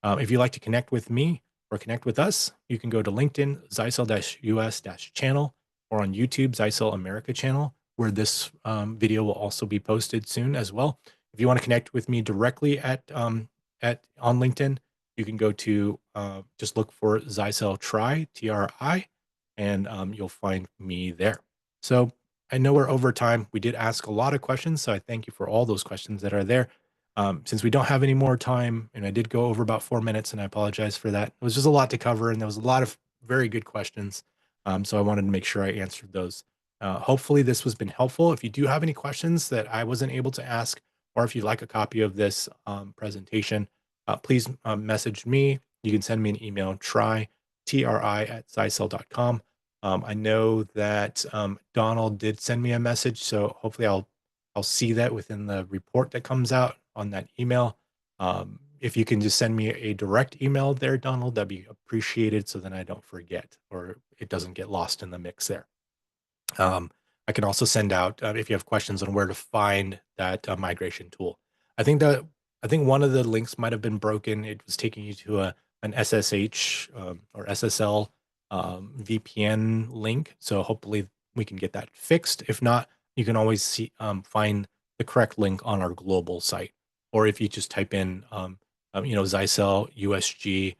If you'd like to connect with me or connect with us, you can go to LinkedIn, Zyxel-US-channel, or on YouTube, Zyxel America channel, where this video will also be posted soon as well. If you want to connect with me directly on LinkedIn, you can go to just look for Zyxel TRI, and you'll find me there. So I know we're over time. We did ask a lot of questions, so I thank you for all those questions that are there. Since we don't have any more time, and I did go over about 4 minutes, and I apologize for that. It was just a lot to cover, and there was a lot of very good questions. So I wanted to make sure I answered those. Hopefully this has been helpful. If you do have any questions that I wasn't able to ask, or if you'd like a copy of this presentation, please message me. You can send me an email, tri@zyxel.com. I know that Donald did send me a message, so hopefully I'll see that within the report that comes out on that email. If you can just send me a direct email there, Donald, that'd be appreciated, so then I don't forget, or it doesn't get lost in the mix there. I can also send out if you have questions on where to find that migration tool. I think one of the links might have been broken. It was taking you to an SSH or SSL VPN link. So hopefully we can get that fixed. If not, you can always find the correct link on our global site, or if you just type in Zyxel USG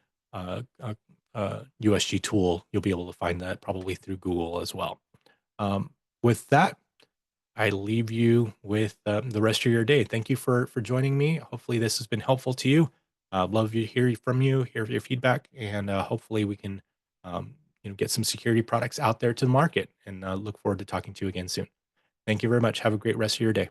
USG tool, you'll be able to find that probably through Google as well. With that, I leave you with the rest of your day. Thank you for joining me. Hopefully, this has been helpful to you. Love to hear from you, hear your feedback, and hopefully we can get some security products out there to the market. And look forward to talking to you again soon. Thank you very much. Have a great rest of your day.